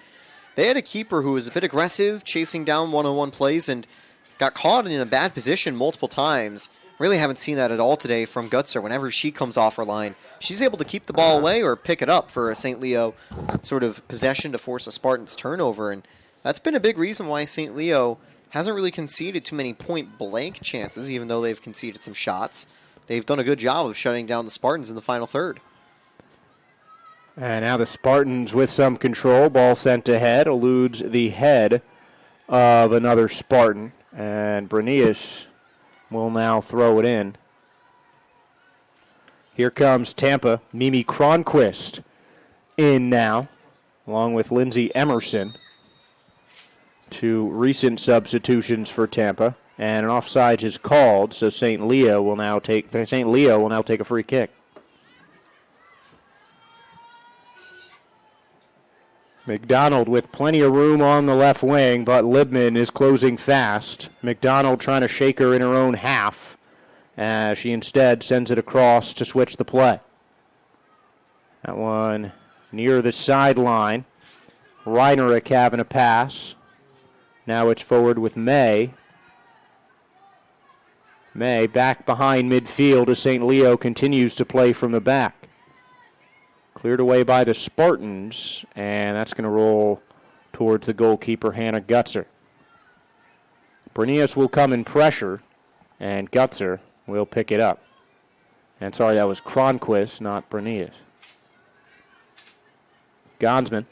they had a keeper who was a bit aggressive, chasing down one-on-one plays, and got caught in a bad position multiple times. Really haven't seen that at all today from Gutzer. Whenever she comes off her line, she's able to keep the ball away or pick it up for a St. Leo sort of possession to force a Spartans turnover. And that's been a big reason why St. Leo hasn't really conceded too many point-blank chances, even though they've conceded some shots. They've done a good job of shutting down the Spartans in the final third. And now the Spartans with some control. Ball sent ahead, eludes the head of another Spartan. And Brenius will now throw it in. Here comes Tampa. Mimi Cronquist in now, along with Lindsay Emerson. Two recent substitutions for Tampa. And an offside is called, so St. Leo will now take a free kick. McDonald with plenty of room on the left wing, but Libman is closing fast. McDonald trying to shake her in her own half. She instead sends it across to switch the play. That one near the sideline. Reinerick having a pass. Now it's forward with May. May back behind midfield as St. Leo continues to play from the back. Cleared away by the Spartans, and that's going to roll towards the goalkeeper, Hannah Gutzer. Brenius will come in pressure, and Gutzer will pick it up. And sorry, that was Cronquist, not Brenius. Gonsman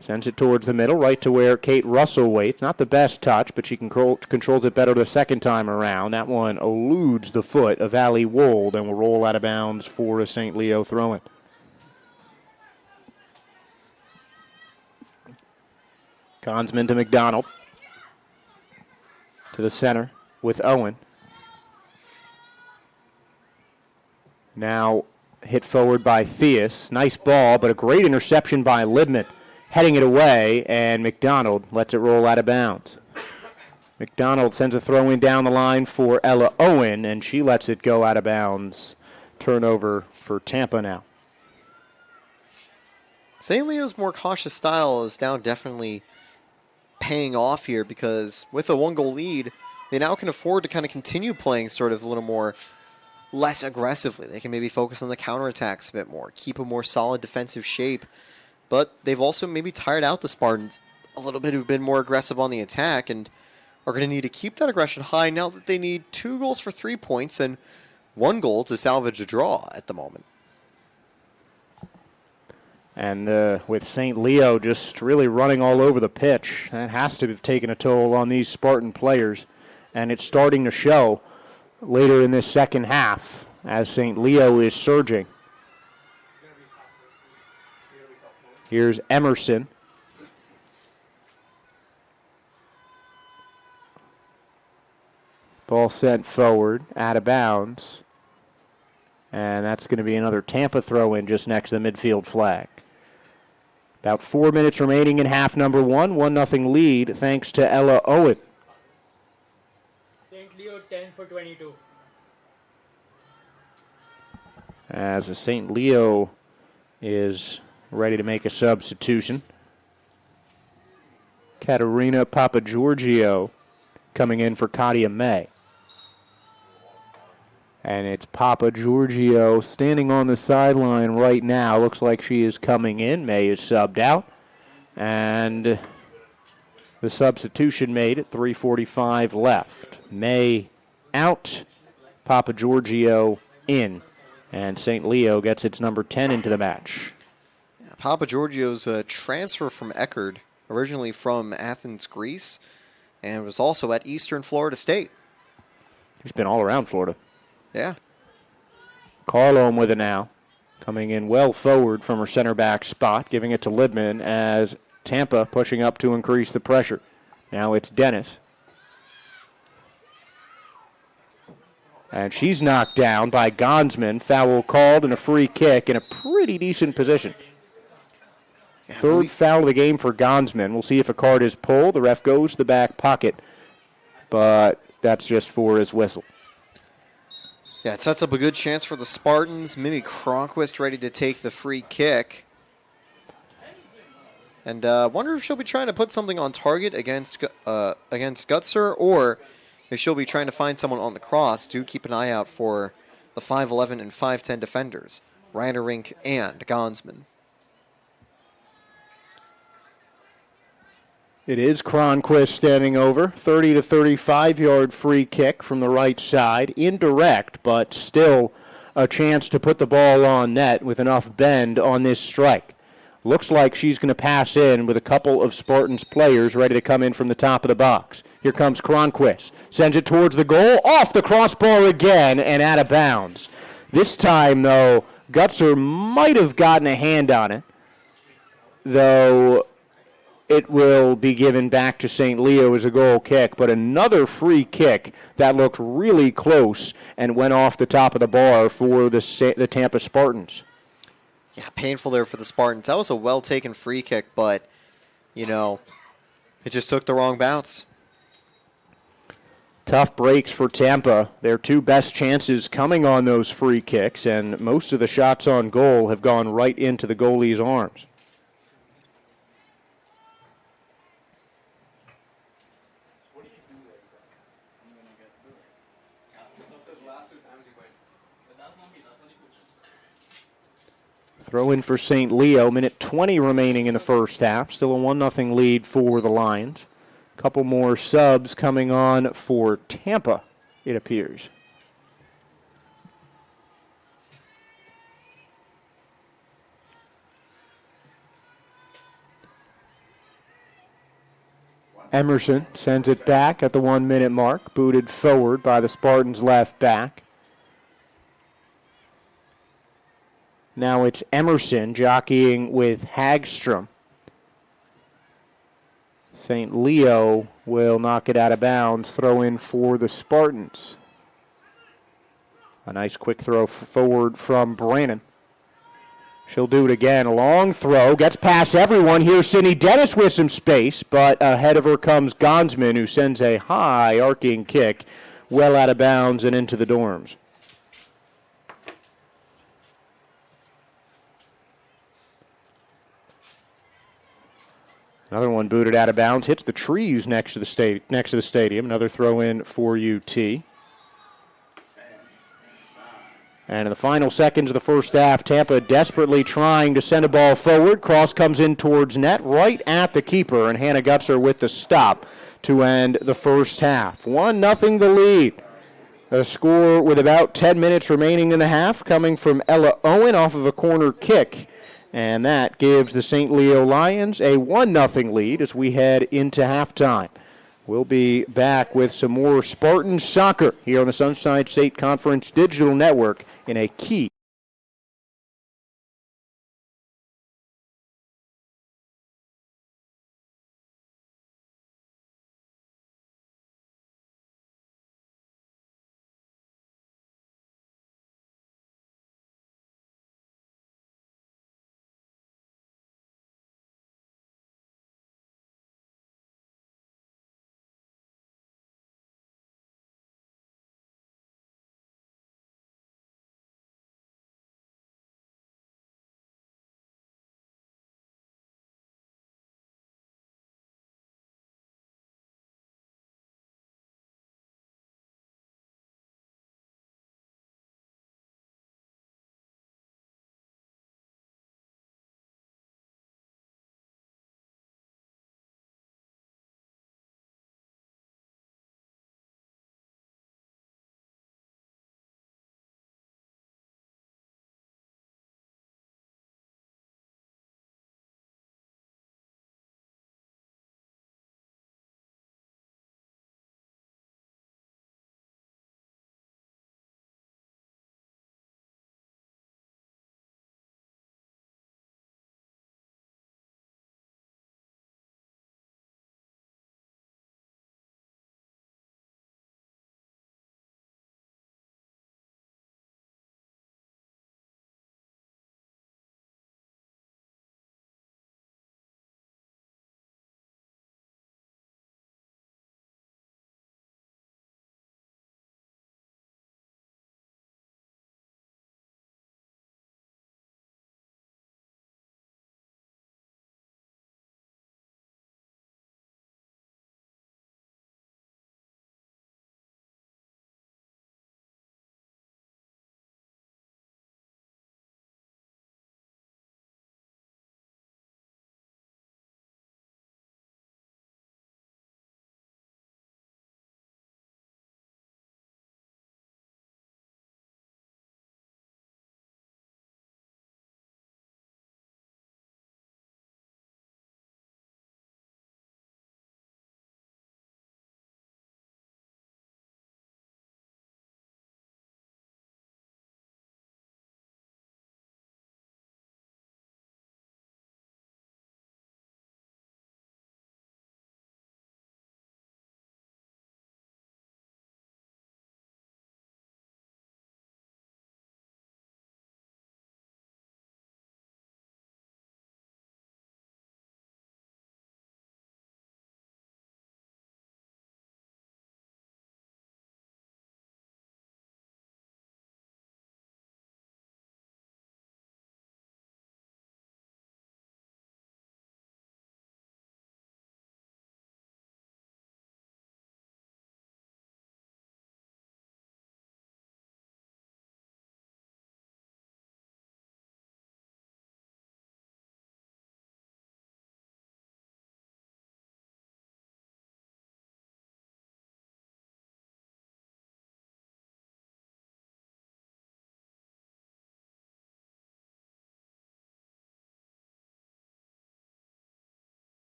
sends it towards the middle, right to where Kate Russell waits. Not the best touch, but she controls it better the second time around. That one eludes the foot of Allie Wold and will roll out of bounds for a St. Leo throw-in. Gonsman to McDonald. To the center with Owen. Now hit forward by Theus. Nice ball, but a great interception by Libman. Heading it away, and McDonald lets it roll out of bounds. McDonald sends a throw-in down the line for Ella Owen, and she lets it go out of bounds. Turnover for Tampa now. St. Leo's more cautious style is now definitely paying off here because with a one-goal lead, they now can afford to kind of continue playing sort of a little more less aggressively. They can maybe focus on the counterattacks a bit more, keep a more solid defensive shape. But they've also maybe tired out the Spartans a little bit, who've been more aggressive on the attack and are going to need to keep that aggression high now that they need 2 goals for 3 points and 1 goal to salvage a draw at the moment. And with St. Leo just really running all over the pitch, that has to have taken a toll on these Spartan players. And it's starting to show later in this second half as St. Leo is surging. Here's Emerson. Ball sent forward, out of bounds. And that's going to be another Tampa throw-in just next to the midfield flag. About 4 minutes remaining in half number 1. 1-0 lead thanks to Ella Owen. St. Leo 10 for 22. As St. Leo is ready to make a substitution. Katerina Papagiorgio coming in for Katia May. And it's Papagiorgio standing on the sideline right now. Looks like she is coming in. May is subbed out. And the substitution made at 3:45 left. May out, Papagiorgio in. And St. Leo gets its number 10 into the match. Papagiorgio's a transfer from Eckerd, originally from Athens, Greece, and was also at Eastern Florida State. He's been all around Florida. Yeah. Carlone with it now. Coming in well forward from her center back spot, giving it to Libman as Tampa pushing up to increase the pressure. Now it's Dennis. And she's knocked down by Gonsman. Foul called and a free kick in a pretty decent position. Third foul of the game for Gonsman. We'll see if a card is pulled. The ref goes to the back pocket, but that's just for his whistle. Yeah, it sets up a good chance for the Spartans. Mimi Cronquist ready to take the free kick. And wonder if she'll be trying to put something on target against Gutser, or if she'll be trying to find someone on the cross. Do keep an eye out for the 5'11 and 5'10 defenders, Reinerink and Gonsman. It is Cronquist standing over. 30 to 35-yard free kick from the right side. Indirect, but still a chance to put the ball on net with enough bend on this strike. Looks like she's going to pass in with a couple of Spartans players ready to come in from the top of the box. Here comes Cronquist. Sends it towards the goal. Off the crossbar again and out of bounds. This time, though, Gutser might have gotten a hand on it, though it will be given back to St. Leo as a goal kick, but another free kick that looked really close and went off the top of the bar for the Tampa Spartans. Yeah, painful there for the Spartans. That was a well-taken free kick, but, it just took the wrong bounce. Tough breaks for Tampa. Their two best chances coming on those free kicks, and most of the shots on goal have gone right into the goalie's arms. Throw in for St. Leo. Minute 20 remaining in the first half. Still a 1-0 lead for the Lions. A couple more subs coming on for Tampa, it appears. Emerson sends it back at the 1-minute mark. Booted forward by the Spartans' left back. Now it's Emerson jockeying with Hagstrom. St. Leo will knock it out of bounds. Throw in for the Spartans. A nice quick throw forward from Brannon. She'll do it again. A long throw. Gets past everyone. Here's Cindy Dennis with some space, but ahead of her comes Gonsman, who sends a high arcing kick well out of bounds and into the dorms. Another one booted out of bounds, hits the trees next to the stadium. Another throw in for UT. And in the final seconds of the first half, Tampa desperately trying to send a ball forward. Cross comes in towards net, right at the keeper, and Hannah Gutser with the stop to end the first half. 1-0 the lead. A score with about 10 minutes remaining in the half, coming from Ella Owen off of a corner kick. And that gives the St. Leo Lions a 1-0 lead as we head into halftime. We'll be back with some more Spartan soccer here on the Sunshine State Conference Digital Network in a key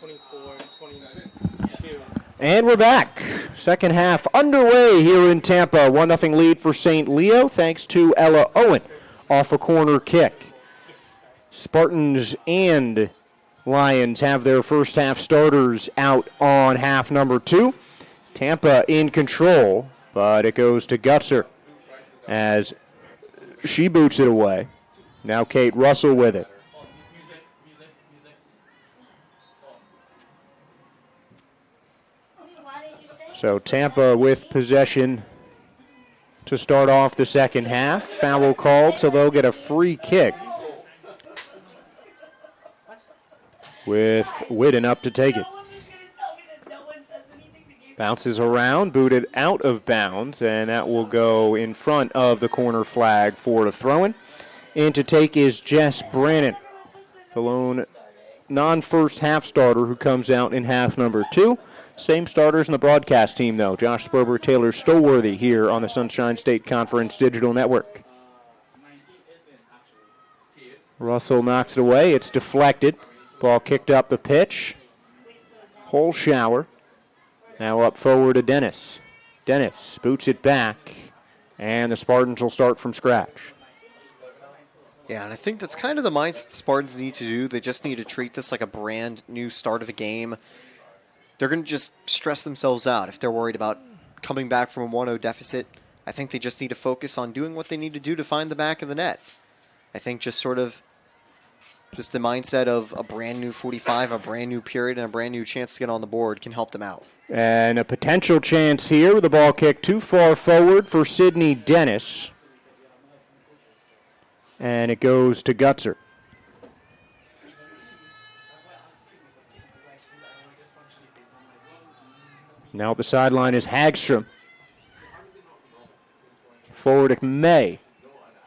24-22. And we're back. Second half underway here in Tampa. 1-0 lead for St. Leo thanks to Ella Owen off a corner kick. Spartans and Lions have their first half starters out on half number 2. Tampa in control, but it goes to Gutser as she boots it away. Now Kate Russell with it. So Tampa with possession to start off the second half. Foul called, so they'll get a free kick with Whitten up to take it. Bounces around, booted out of bounds, and that will go in front of the corner flag for the throw-in. In to take is Jess Brannon, the lone non-first half starter who comes out in half number 2. Same starters in the broadcast team, though. Josh Sperber, Taylor Stowworthy here on the Sunshine State Conference Digital Network. Russell knocks it away. It's deflected. Ball kicked up the pitch. Holshower. Now up forward to Dennis. Dennis boots it back, and the Spartans will start from scratch. Yeah, and I think that's kind of the mindset the Spartans need to do. They just need to treat this like a brand new start of a game. They're going to just stress themselves out if they're worried about coming back from a 1-0 deficit. I think they just need to focus on doing what they need to do to find the back of the net. I think just the mindset of a brand new 45, a brand new period, and a brand new chance to get on the board can help them out. And a potential chance here with the ball kicked too far forward for Sydney Dennis. And it goes to Gutser. Now at the sideline is Hagstrom. Forward to May.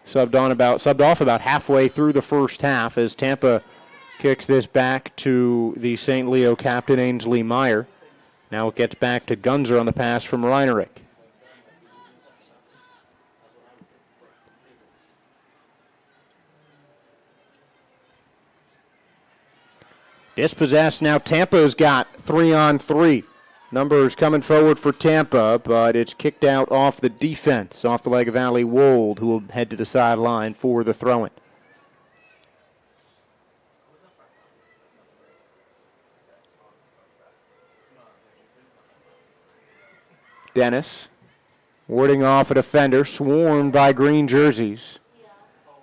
Subbed off about halfway through the first half as Tampa kicks this back to the St. Leo captain Ainsley Meyer. Now it gets back to Gunzer on the pass from Reinerick. Dispossessed now. Tampa's got 3-on-3. Numbers coming forward for Tampa, but it's kicked out off the defense, off the leg of Allie Wold, who will head to the sideline for the throw-in. Dennis warding off a defender, swarmed by green jerseys.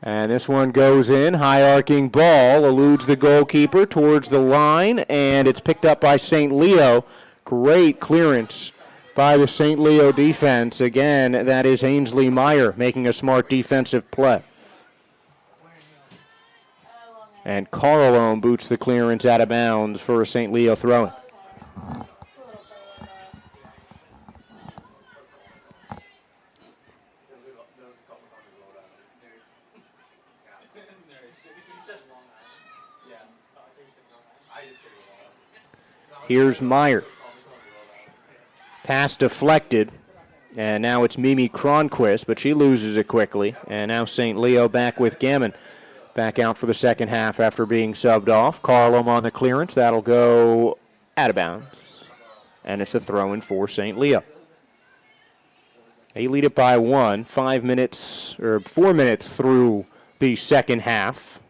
And this one goes in, high-arcing ball, eludes the goalkeeper towards the line, and it's picked up by St. Leo. Great clearance by the St. Leo defense. Again, that is Ainsley Meyer making a smart defensive play. And Carlone boots the clearance out of bounds for a St. Leo throw-in. Here's Meyer. Pass deflected, and now it's Mimi Cronquist, but she loses it quickly. And now St. Leo back with Gammon. Back out for the second half after being subbed off. Carlom on the clearance. That'll go out of bounds. And it's a throw-in for St. Leo. They lead it by 1. 4 minutes through the second half.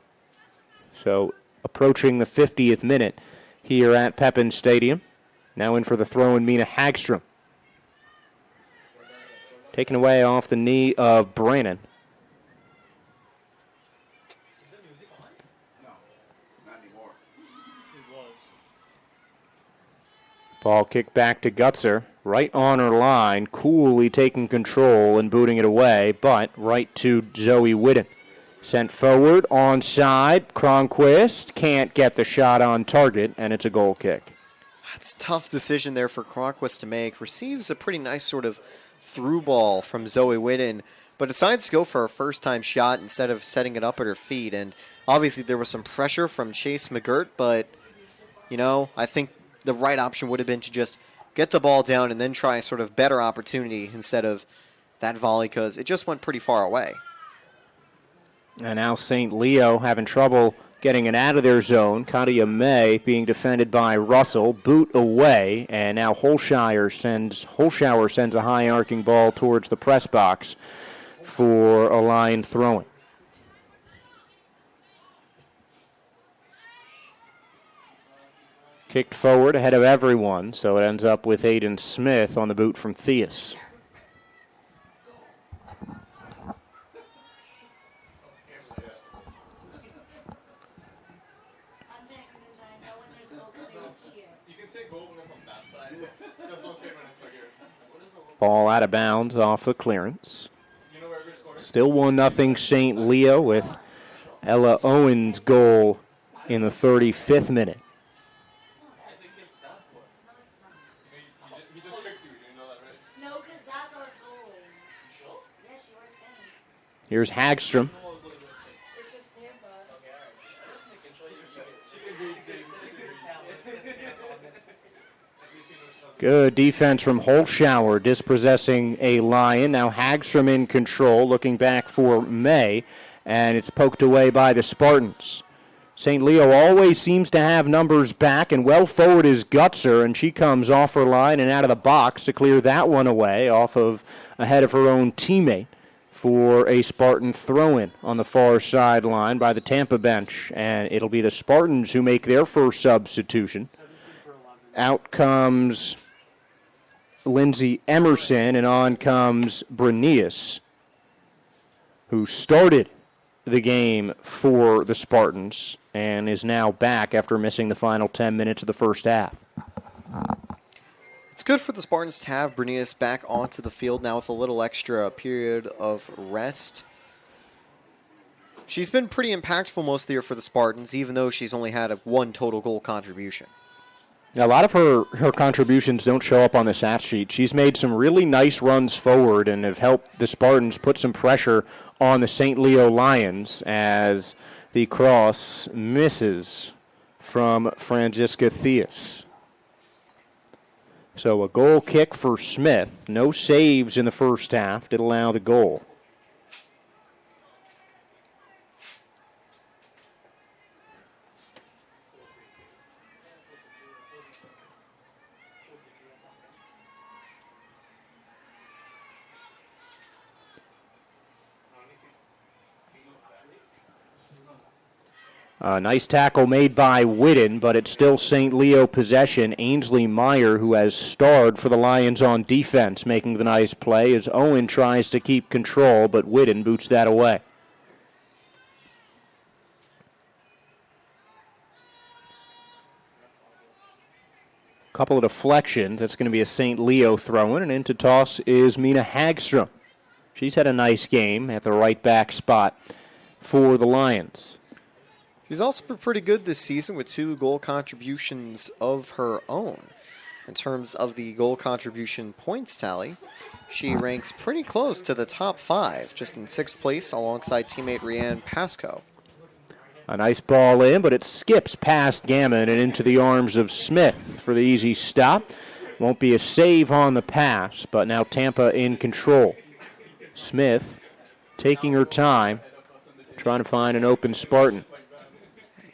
So approaching the 50th minute here at Pepin Stadium. Now in for the throw-in, Mina Hagstrom. Taken away off the knee of Brannon. Ball kicked back to Gutser. Right on her line, coolly taking control and booting it away, but right to Zoe Whitten. Sent forward, onside. Cronquist can't get the shot on target, and it's a goal kick. That's a tough decision there for Cronquist to make. Receives a pretty nice sort of through ball from Zoe Whitten, but decides to go for a first-time shot instead of setting it up at her feet. And obviously there was some pressure from Chase McGirt, but, I think the right option would have been to just get the ball down and then try a sort of better opportunity instead of that volley, because it just went pretty far away. And now St. Leo having trouble getting it out of their zone. Katia May being defended by Russell. Boot away, and now Holshauer sends a high arcing ball towards the press box for a line throwing. Kicked forward ahead of everyone, so it ends up with Aiden Smith on the boot from Theus. Ball out of bounds off the clearance. Still 1-0 St. Leo with Ella Owens' goal in the 35th minute. Here's Hagstrom. Good defense from Holshauer, dispossessing a Lion. Now Hagstrom in control, looking back for May, and it's poked away by the Spartans. St. Leo always seems to have numbers back, and well forward is Gutzer, and she comes off her line and out of the box to clear that one away ahead of her own teammate for a Spartan throw-in on the far sideline by the Tampa bench, and it'll be the Spartans who make their first substitution. Out comes Lindsay Emerson, and on comes Brenius, who started the game for the Spartans and is now back after missing the final 10 minutes of the first half. It's good for the Spartans to have Brenius back onto the field now with a little extra period of rest. She's been pretty impactful most of the year for the Spartans, even though she's only had one total goal contribution. A lot of her contributions don't show up on the stat sheet. She's made some really nice runs forward and have helped the Spartans put some pressure on the St. Leo Lions as the cross misses from Franziska Theus. So a goal kick for Smith. No saves in the first half did allow the goal. A nice tackle made by Whitten, but it's still St. Leo possession. Ainsley Meyer, who has starred for the Lions on defense, making the nice play as Owen tries to keep control, but Whitten boots that away. Couple of deflections. That's going to be a St. Leo throw-in, and into toss is Mina Hagstrom. She's had a nice game at the right back spot for the Lions. She's also been pretty good this season with 2 goal contributions of her own. In terms of the goal contribution points tally, she ranks pretty close to the top 5, just in 6th place alongside teammate Rianne Pascoe. A nice ball in, but it skips past Gammon and into the arms of Smith for the easy stop. Won't be a save on the pass, but now Tampa in control. Smith taking her time, trying to find an open Spartan.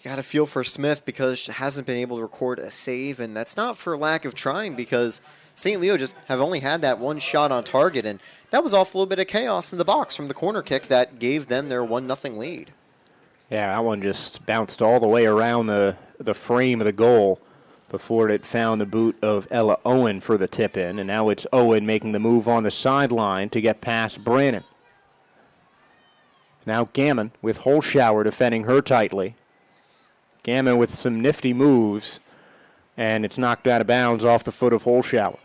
Got to feel for Smith because she hasn't been able to record a save, and that's not for lack of trying because St. Leo just have only had that one shot on target, and that was off a little bit of chaos in the box from the corner kick that gave them their 1-0 lead. Yeah, that one just bounced all the way around the frame of the goal before it found the boot of Ella Owen for the tip-in, and now it's Owen making the move on the sideline to get past Brannon. Now Gammon with Holshauer defending her tightly. Gammon with some nifty moves, and it's knocked out of bounds off the foot of Holshauer.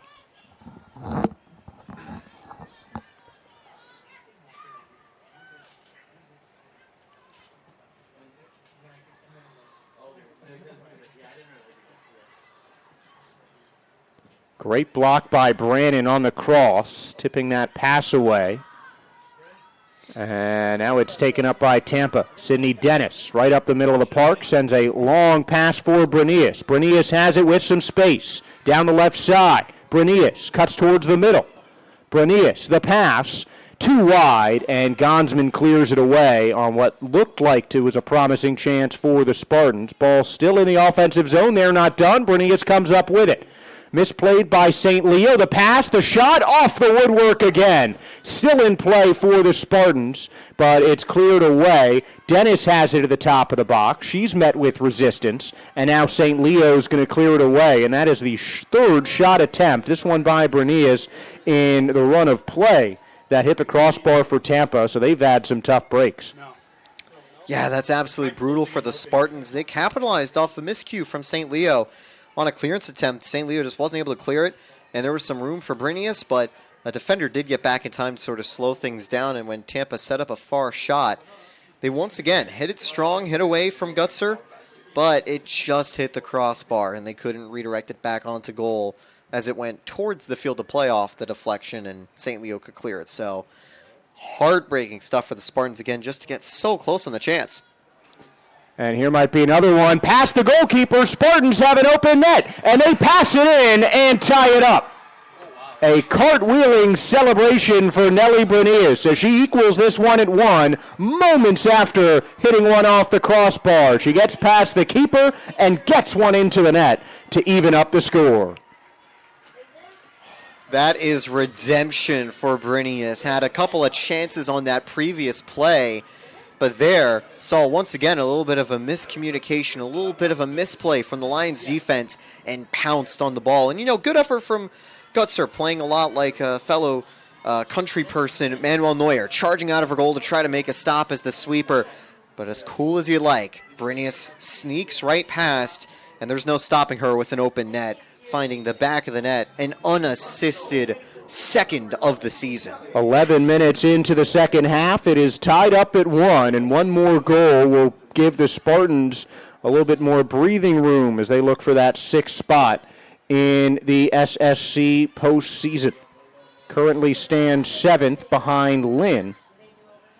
Great block by Brannon on the cross, tipping that pass away. And now it's taken up by Tampa. Sydney Dennis, right up the middle of the park, sends a long pass for Brenius. Brenius has it with some space. Down the left side. Brenius cuts towards the middle. Brenius, the pass too wide, and Gonsman clears it away on what looked like was a promising chance for the Spartans. Ball still in the offensive zone. They're not done. Brunius comes up with it. Misplayed by St. Leo. The pass, the shot, off the woodwork again. Still in play for the Spartans, but it's cleared away. Dennis has it at the top of the box. She's met with resistance, and now St. Leo's going to clear it away, and that is the third shot attempt, this one by Brunius, in the run of play that hit the crossbar for Tampa, so they've had some tough breaks. Yeah, that's absolutely brutal for the Spartans. They capitalized off a miscue from St. Leo on a clearance attempt. St. Leo just wasn't able to clear it, and there was some room for Brunius, but a defender did get back in time to sort of slow things down, and when Tampa set up a far shot, they once again hit it strong, hit away from Gutser, but it just hit the crossbar, and they couldn't redirect it back onto goal as it went towards the field of play off the deflection, and St. Leo could clear it. So heartbreaking stuff for the Spartans again, just to get so close on the chance. And here might be another one. Past the goalkeeper. Spartans have an open net. And they pass it in and tie it up. A cartwheeling celebration for Nelly Brunius as she equals this one at 1 moments after hitting one off the crossbar. She gets past the keeper and gets one into the net to even up the score. That is redemption for Brunius. Had a couple of chances on that previous play, but there saw once again a little bit of a miscommunication, a little bit of a misplay from the Lions defense, and pounced on the ball. And, good effort from Gutser, playing a lot like a fellow country person, Manuel Neuer, charging out of her goal to try to make a stop as the sweeper. But as cool as you like, Brunius sneaks right past, and there's no stopping her with an open net, finding the back of the net, an unassisted second of the season. 11 minutes into the second half. It is tied up at 1, and one more goal will give the Spartans a little bit more breathing room as they look for that 6th spot in the SSC postseason. Currently stands 7th behind Lynn.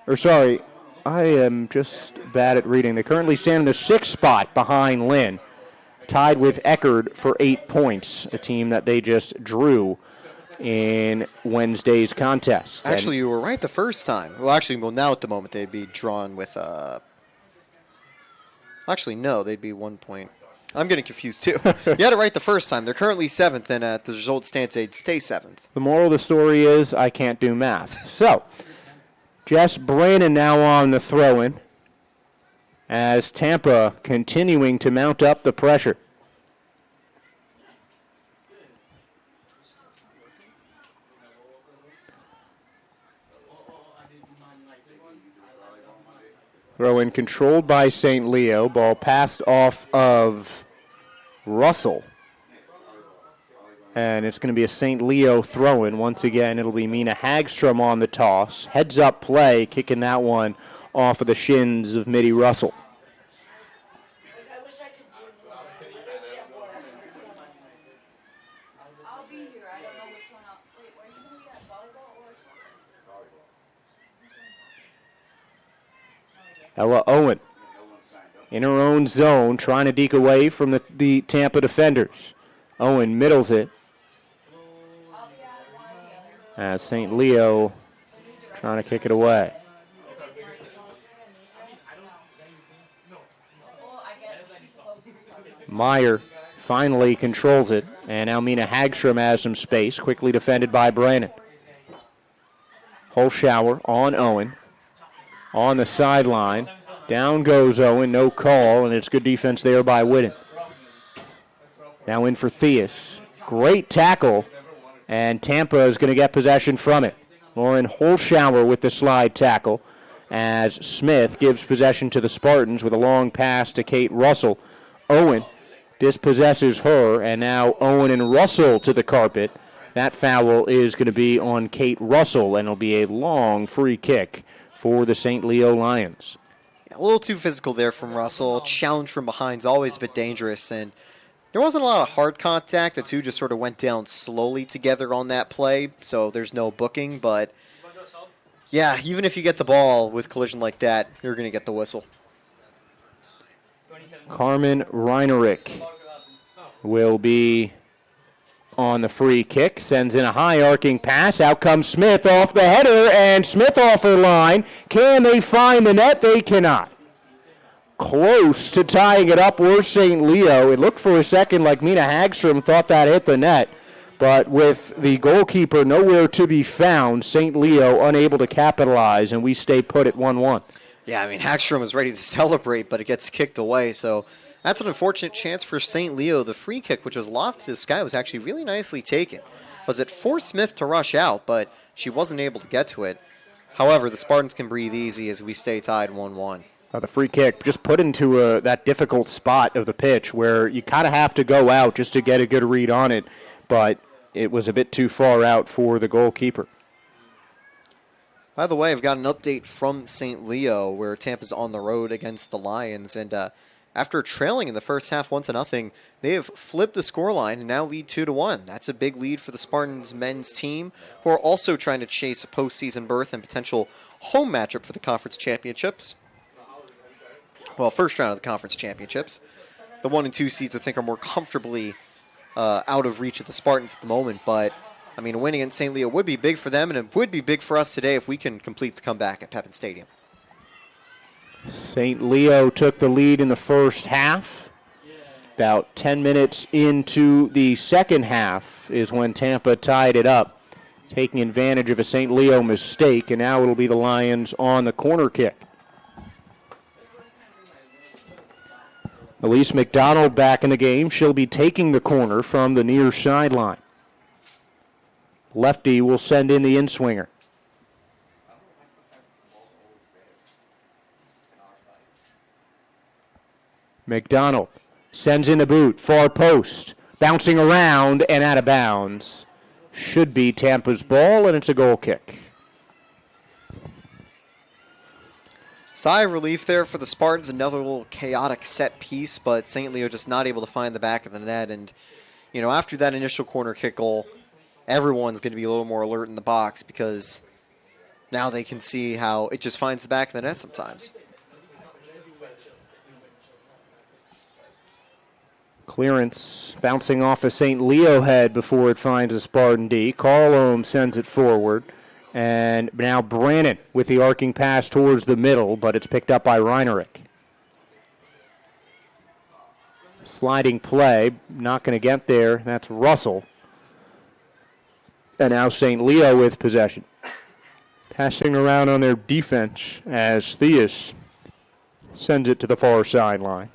I am just bad at reading. They currently stand in the 6th spot behind Lynn, tied with Eckerd for 8 points, a team that they just drew in Wednesday's contest. Actually, you were right the first time. Well, now at the moment they'd be drawn with Actually, no, they'd be 1 point. I'm getting confused, too. You had it right the first time. They're currently 7th, and the result stands they'd stay 7th. The moral of the story is I can't do math. So, Jess Brannon now on the throw-in as Tampa continuing to mount up the pressure. Throw-in controlled by St. Leo. Ball passed off of Russell. And it's going to be a St. Leo throw-in. Once again, it'll be Mina Hagstrom on the toss. Heads-up play, kicking that one off of the shins of Mitty Russell. Ella Owen in her own zone, trying to deke away from the Tampa defenders. Owen middles it as St. Leo trying to kick it away. Meyer finally controls it, and Almina Hagstrom has some space, quickly defended by Brannon. Holshower on Owen. On the sideline. Down goes Owen. No call, and it's good defense there by Whitten. Now in for Theus. Great tackle, and Tampa is going to get possession from it. Lauren Holshower with the slide tackle as Smith gives possession to the Spartans with a long pass to Kate Russell. Owen dispossesses her, and now Owen and Russell to the carpet. That foul is going to be on Kate Russell, and it'll be a long free kick for the St. Leo Lions. A little too physical there from Russell. Challenge from behind is always a bit dangerous, and there wasn't a lot of hard contact. The two just sort of went down slowly together on that play, so there's no booking. But, yeah, even if you get the ball with collision like that, you're going to get the whistle. Carmen Reinerick will be on the free kick. Sends in a high arcing pass. Out comes Smith off the header, and Smith off her line. Can they find the net? They cannot. Close to tying it up were St. Leo. It looked for a second like Mina Hagstrom thought that hit the net. But with the goalkeeper nowhere to be found, St. Leo unable to capitalize, and we stay put at 1-1. Yeah, I mean, Hagstrom was ready to celebrate, but it gets kicked away. So that's an unfortunate chance for St. Leo. The free kick, which was lofted to the sky, was actually really nicely taken. It forced Smith to rush out, but she wasn't able to get to it. However, the Spartans can breathe easy as we stay tied 1-1. The free kick just put into that difficult spot of the pitch where you kind of have to go out just to get a good read on it, but it was a bit too far out for the goalkeeper. By the way, I've got an update from St. Leo where Tampa's on the road against the Lions, and after trailing in the first half 1-0, they have flipped the scoreline and now lead 2-1. That's a big lead for the Spartans men's team, who are also trying to chase a postseason berth and potential home matchup for the conference championships. Well, first round of the conference championships. The 1 and 2 seeds, I think, are more comfortably out of reach of the Spartans at the moment, but I mean, a win against St. Leo would be big for them, and it would be big for us today if we can complete the comeback at Pepin Stadium. St. Leo took the lead in the first half. About 10 minutes into the second half is when Tampa tied it up, taking advantage of a St. Leo mistake, and now it'll be the Lions on the corner kick. Elise McDonald back in the game. She'll be taking the corner from the near sideline. Lefty will send in the in-swinger. McDonald sends in the boot, far post, bouncing around and out of bounds. Should be Tampa's ball, and it's a goal kick. Sigh of relief there for the Spartans. Another little chaotic set piece, but St. Leo just not able to find the back of the net. And, you know, after that initial corner kick goal, everyone's going to be a little more alert in the box because now they can see how it just finds the back of the net sometimes. Clearance bouncing off a St. Leo head before it finds a Spartan D. Carl Ohm sends it forward. And now Brannon with the arcing pass towards the middle, but it's picked up by Reinerick. Sliding play, not going to get there. That's Russell. And now St. Leo with possession. Passing around on their defense as Theus sends it to the far sideline.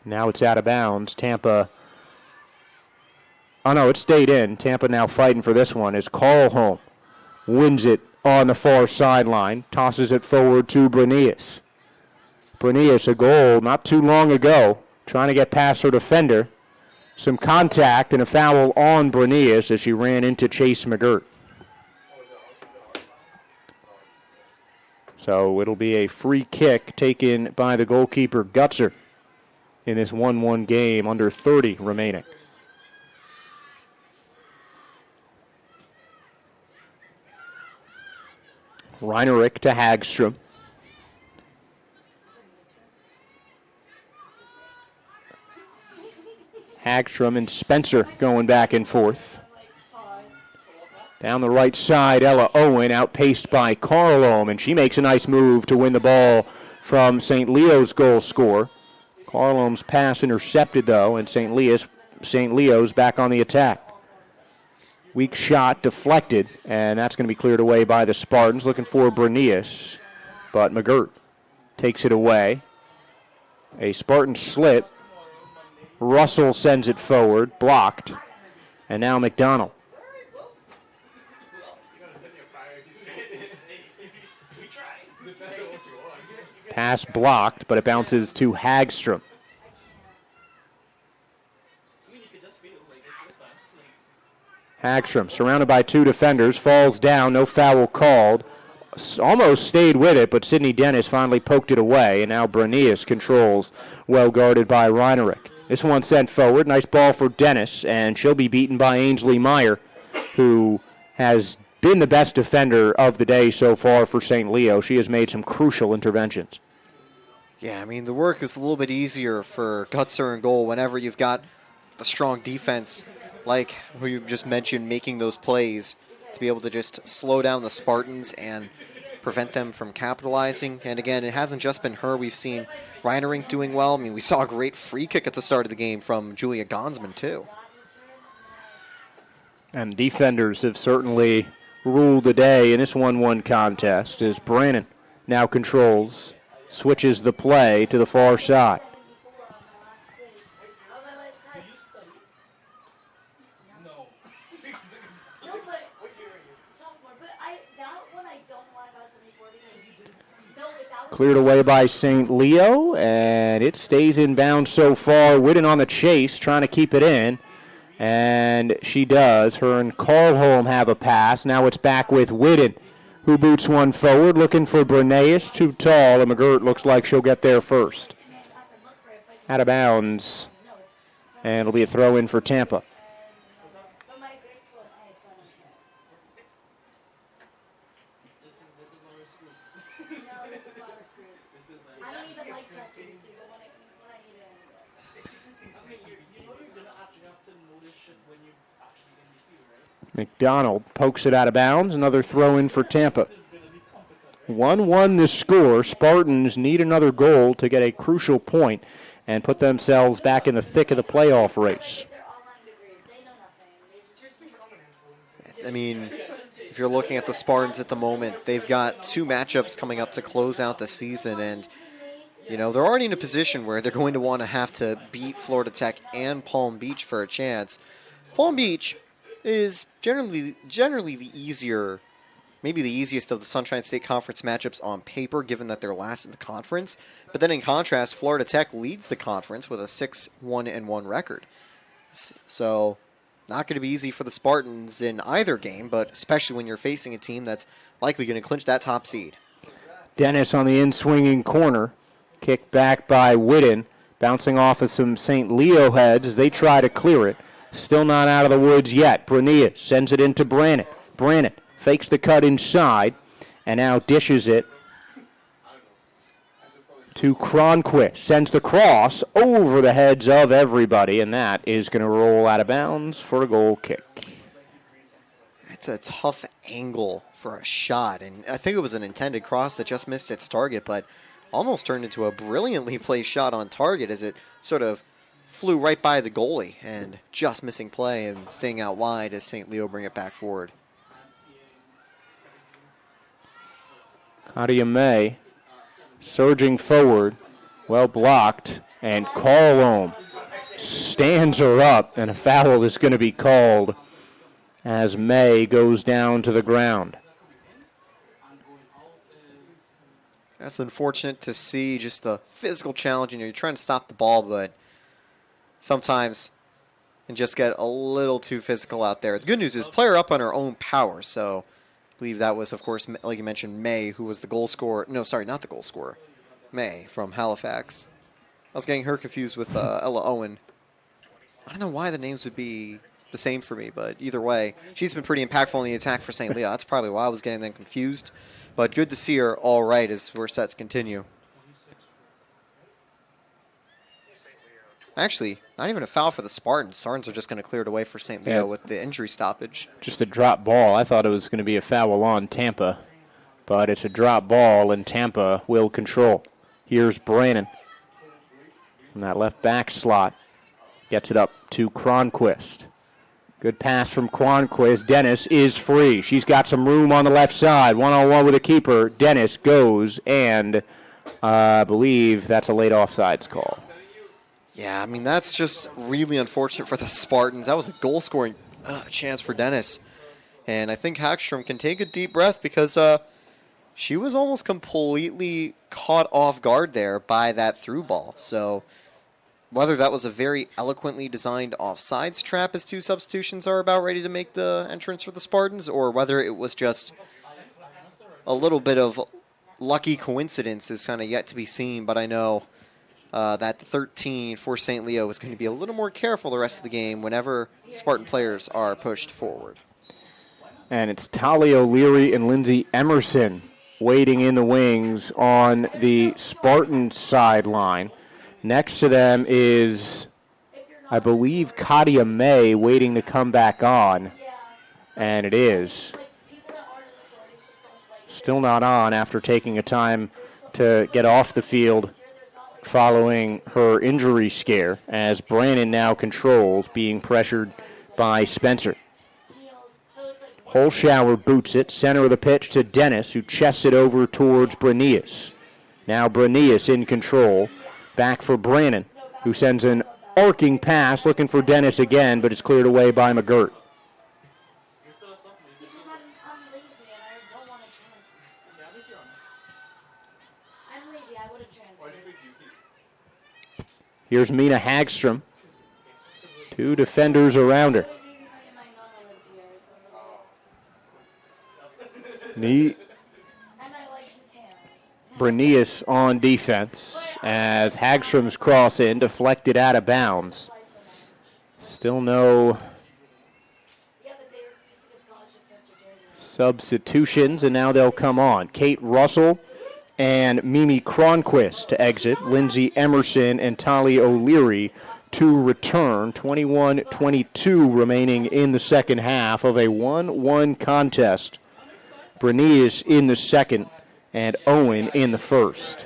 Now it's out of bounds. Tampa. Oh, no, it stayed in. Tampa now fighting for this one as Carl Holm wins it on the far sideline, tosses it forward to Brenius. Brenius, a goal not too long ago, trying to get past her defender. Some contact and a foul on Brenius as she ran into Chase McGirt. So it'll be a free kick taken by the goalkeeper Gutzer in this 1-1 game, under 30 remaining. Reinerick to Hagstrom. Hagstrom and Spencer going back and forth. Down the right side, Ella Owen outpaced by Carl Ohm, and she makes a nice move to win the ball from St. Leo's goal scorer. Carl Ohm's pass intercepted, though, and St. Leo's back on the attack. Weak shot deflected, and that's going to be cleared away by the Spartans, looking for Brenius. But McGirt takes it away. A Spartan slip. Russell sends it forward, blocked. And now McDonald. Pass blocked, but it bounces to Hagstrom. Hagstrom, surrounded by two defenders, falls down, no foul called. Almost stayed with it, but Sidney Dennis finally poked it away, and now Brenius controls, well guarded by Reinerick. This one sent forward, nice ball for Dennis, and she'll be beaten by Ainsley Meyer, who has been the best defender of the day so far for St. Leo. She has made some crucial interventions. Yeah, I mean, the work is a little bit easier for Gutzer and goal whenever you've got a strong defense like who you just mentioned, making those plays to be able to just slow down the Spartans and prevent them from capitalizing. And again, it hasn't just been her. We've seen Reinerink doing well. I mean, we saw a great free kick at the start of the game from Julia Gonsman, too. And defenders have certainly ruled the day in this 1-1 contest as Brannon now controls, switches the play to the far side. Cleared away by St. Leo, and it stays inbound so far. Whitten on the chase, trying to keep it in. And she does. Her and Carlholm have a pass. Now it's back with Whitten, who boots one forward, looking for Breneas, too tall, and McGirt looks like she'll get there first. Out of bounds, and it'll be a throw-in for Tampa. McDonald pokes it out of bounds. Another throw-in for Tampa. 1-1 the score. Spartans need another goal to get a crucial point and put themselves back in the thick of the playoff race. I mean, if you're looking at the Spartans at the moment, they've got 2 matchups coming up to close out the season, and you know, they're already in a position where they're going to want to have to beat Florida Tech and Palm Beach for a chance. Palm Beach is generally the easier, maybe the easiest of the Sunshine State Conference matchups on paper, given that they're last in the conference. But then in contrast, Florida Tech leads the conference with a 6-1-1 record. So not going to be easy for the Spartans in either game, but especially when you're facing a team that's likely going to clinch that top seed. Dennis on the in-swinging corner. Kicked back by Whitten, bouncing off of some St. Leo heads as they try to clear it. Still not out of the woods yet. Brunea sends it into Brannon. Brannon fakes the cut inside and now dishes it to Cronquist. Sends the cross over the heads of everybody, and that is going to roll out of bounds for a goal kick. It's a tough angle for a shot, and I think it was an intended cross that just missed its target, but almost turned into a brilliantly placed shot on target as it sort of flew right by the goalie and just missing play and staying out wide as St. Leo bring it back forward. Katia May surging forward, well blocked, and Carlholm stands her up, and a foul is going to be called as May goes down to the ground. That's unfortunate to see, just the physical challenge. You know, you're trying to stop the ball, but sometimes and just get a little too physical out there. The good news is player up on her own power, so I believe that was, of course, like you mentioned, May, who was the goal scorer. No, sorry, not the goal scorer. May from Halifax. I was getting her confused with Ella Owen. I don't know why the names would be the same for me, but either way, she's been pretty impactful in the attack for St. Leo. That's probably why I was getting them confused. But good to see her all right as we're set to continue. Actually, not even a foul for the Spartans. Spartans are just going to clear it away for St. Leo with the injury stoppage. Just a drop ball. I thought it was going to be a foul on Tampa, but it's a drop ball, and Tampa will control. Here's Brannon from that left back slot. Gets it up to Cronquist. Good pass from Cronquist. Dennis is free. She's got some room on the left side. One-on-one with the keeper. Dennis goes, and I believe that's a late offsides call. Yeah, I mean, that's just really unfortunate for the Spartans. That was a goal-scoring chance for Dennis. And I think Hackstrom can take a deep breath because she was almost completely caught off guard there by that through ball. So whether that was a very eloquently designed offsides trap as 2 substitutions are about ready to make the entrance for the Spartans, or whether it was just a little bit of lucky coincidence is kind of yet to be seen. But I know that 13 for St. Leo is going to be a little more careful the rest of the game whenever Spartan players are pushed forward. And it's Talia O'Leary and Lindsay Emerson waiting in the wings on the Spartan sideline. Next to them is I believe, Katia May waiting to come back on, and it is. Still not on after taking a time to get off the field following her injury scare, as Brannon now controls, being pressured by Spencer. Holschauer boots it, center of the pitch to Dennis, who chests it over towards Branius. Now Branius in control, back for Brannon, who sends an arcing pass, looking for Dennis again, but it's cleared away by McGirt. Here's Mina Hagstrom. Two defenders around her. Branius on defense as Hagstrom's cross in, deflected out of bounds. Still no substitutions, and now they'll come on. Kate Russell and Mimi Cronquist to exit. Lindsay Emerson and Talia O'Leary to return. 21-22 remaining in the second half of a 1-1 contest. Branius in the second and Owen in the first.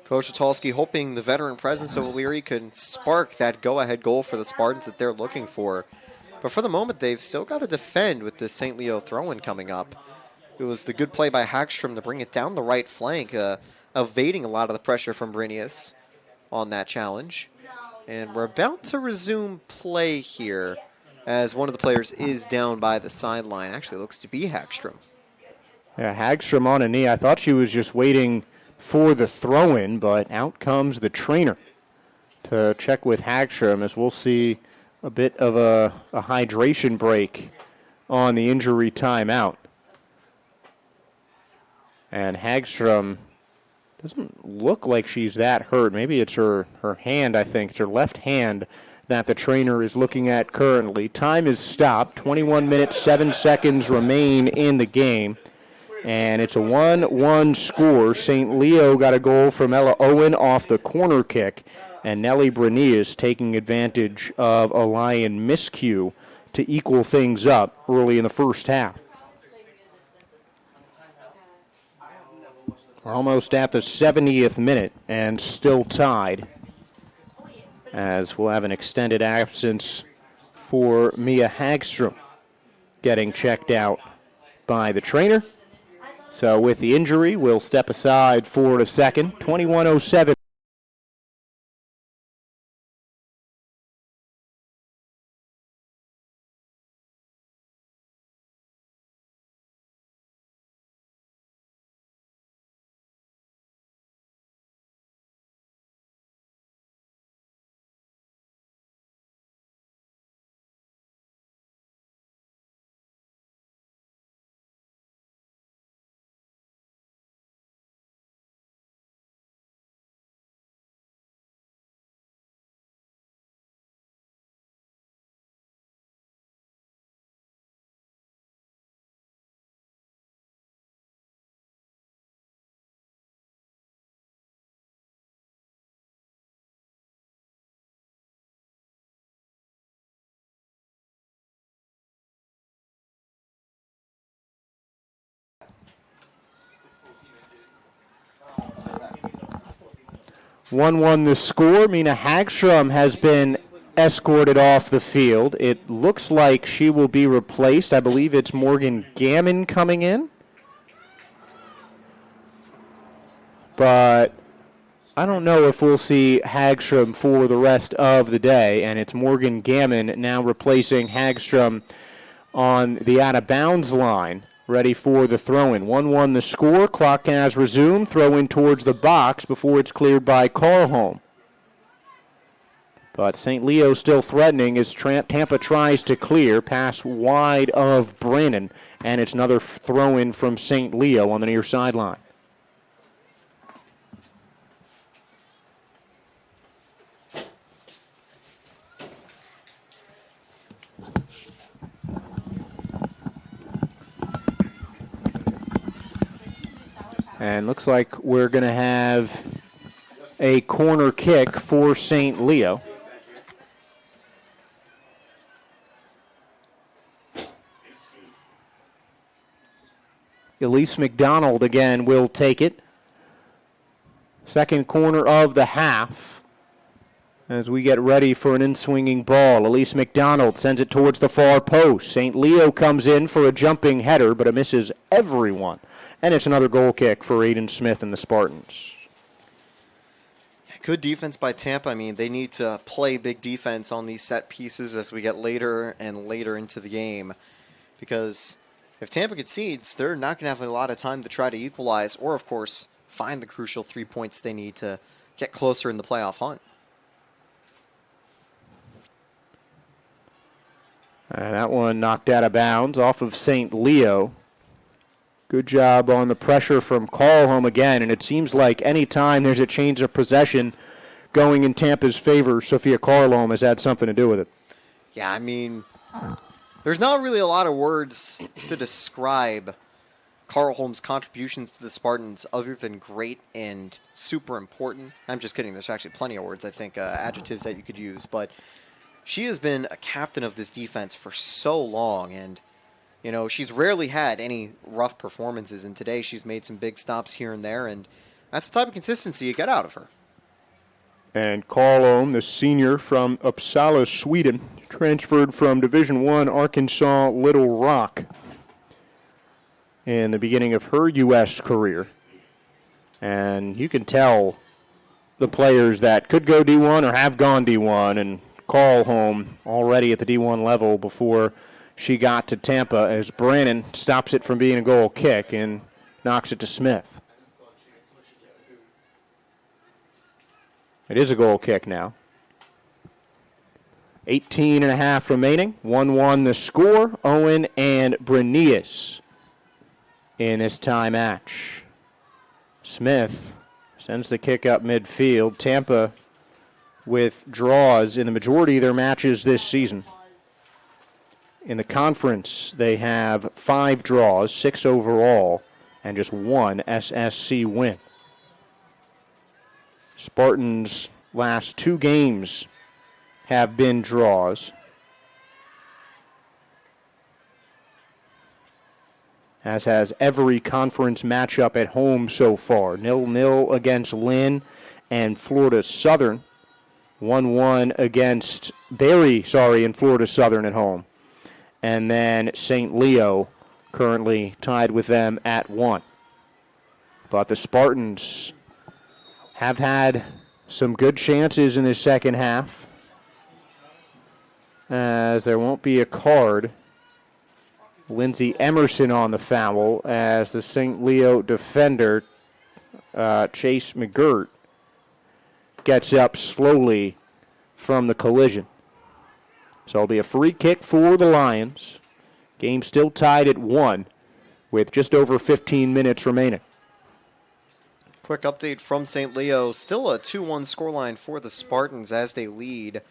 Coach Atalski hoping the veteran presence of O'Leary could spark that go-ahead goal for the Spartans that they're looking for. But for the moment, they've still got to defend with the St. Leo throw-in coming up. It was the good play by Hagstrom to bring it down the right flank, evading a lot of the pressure from Brinius on that challenge. And we're about to resume play here as one of the players is down by the sideline. Actually, it looks to be Hagstrom. Yeah, Hagstrom on a knee. I thought she was just waiting for the throw-in, but out comes the trainer to check with Hagstrom, as we'll see a bit of a hydration break on the injury timeout. And Hagstrom doesn't look like she's that hurt. Maybe it's her hand, I think. It's her left hand that the trainer is looking at currently. Time is stopped. 21 minutes, 7 seconds remain in the game. And it's a 1-1 score. St. Leo got a goal from Ella Owen off the corner kick. And Nellie Branius taking advantage of a Lion miscue to equal things up early in the first half. We're almost at the 70th minute and still tied, as we'll have an extended absence for Mia Hagstrom getting checked out by the trainer. So with the injury, we'll step aside for a second. 21:07. One the score. Mina Hagstrom has been escorted off the field. It looks like she will be replaced. I believe it's Morgan Gammon coming in. But I don't know if we'll see Hagstrom for the rest of the day. And it's Morgan Gammon now replacing Hagstrom on the out-of-bounds line, ready for the throw-in. 1-1 the score. Clock has resumed. Throw-in towards the box before it's cleared by Carlholm. But St. Leo still threatening as Tampa tries to clear. Pass wide of Brannon. And it's another throw-in from St. Leo on the near sideline. And looks like we're going to have a corner kick for St. Leo. Elise McDonald again will take it. Second corner of the half as we get ready for an in-swinging ball. Elise McDonald sends it towards the far post. St. Leo comes in for a jumping header, but it misses everyone. And it's another goal kick for Aiden Smith and the Spartans. Good defense by Tampa. I mean, they need to play big defense on these set pieces as we get later and later into the game. Because if Tampa concedes, they're not going to have a lot of time to try to equalize or, of course, find the crucial 3 points they need to get closer in the playoff hunt. And that one knocked out of bounds off of St. Leo. Good job on the pressure from Carlholm again, and it seems like any time there's a change of possession going in Tampa's favor, Sophia Carlholm has had something to do with it. Yeah, I mean, there's not really a lot of words to describe Carlholm's contributions to the Spartans other than great and super important. I'm just kidding. There's actually plenty of words, I think, adjectives that you could use. But she has been a captain of this defense for so long, and you know, she's rarely had any rough performances, and today she's made some big stops here and there, and that's the type of consistency you get out of her. And Carlholm, the senior from Uppsala, Sweden, transferred from Division I Arkansas Little Rock in the beginning of her U.S. career. And you can tell the players that could go D1 or have gone D1, and Carlholm already at the D1 level before she got to Tampa as Brannon stops it from being a goal kick and knocks it to Smith. It is a goal kick now. 18 and a half remaining. 1-1 the score. Owen and Brenius in this tie match. Smith sends the kick up midfield. Tampa with draws in the majority of their matches this season. In the conference, they have 5 draws, 6 overall, and just 1 SSC win. Spartans' last 2 games have been draws. As has every conference matchup at home so far. 0-0 against Lynn and Florida Southern. 1-1 against Berry, in Florida Southern at home. And then St. Leo currently tied with them at 1. But the Spartans have had some good chances in the second half, as there won't be a card. Lindsay Emerson on the foul as the St. Leo defender, Chase McGirt, gets up slowly from the collision. So it'll be a free kick for the Lions. Game still tied at 1 with just over 15 minutes remaining. Quick update from St. Leo. Still a 2-1 scoreline for the Spartans as they lead.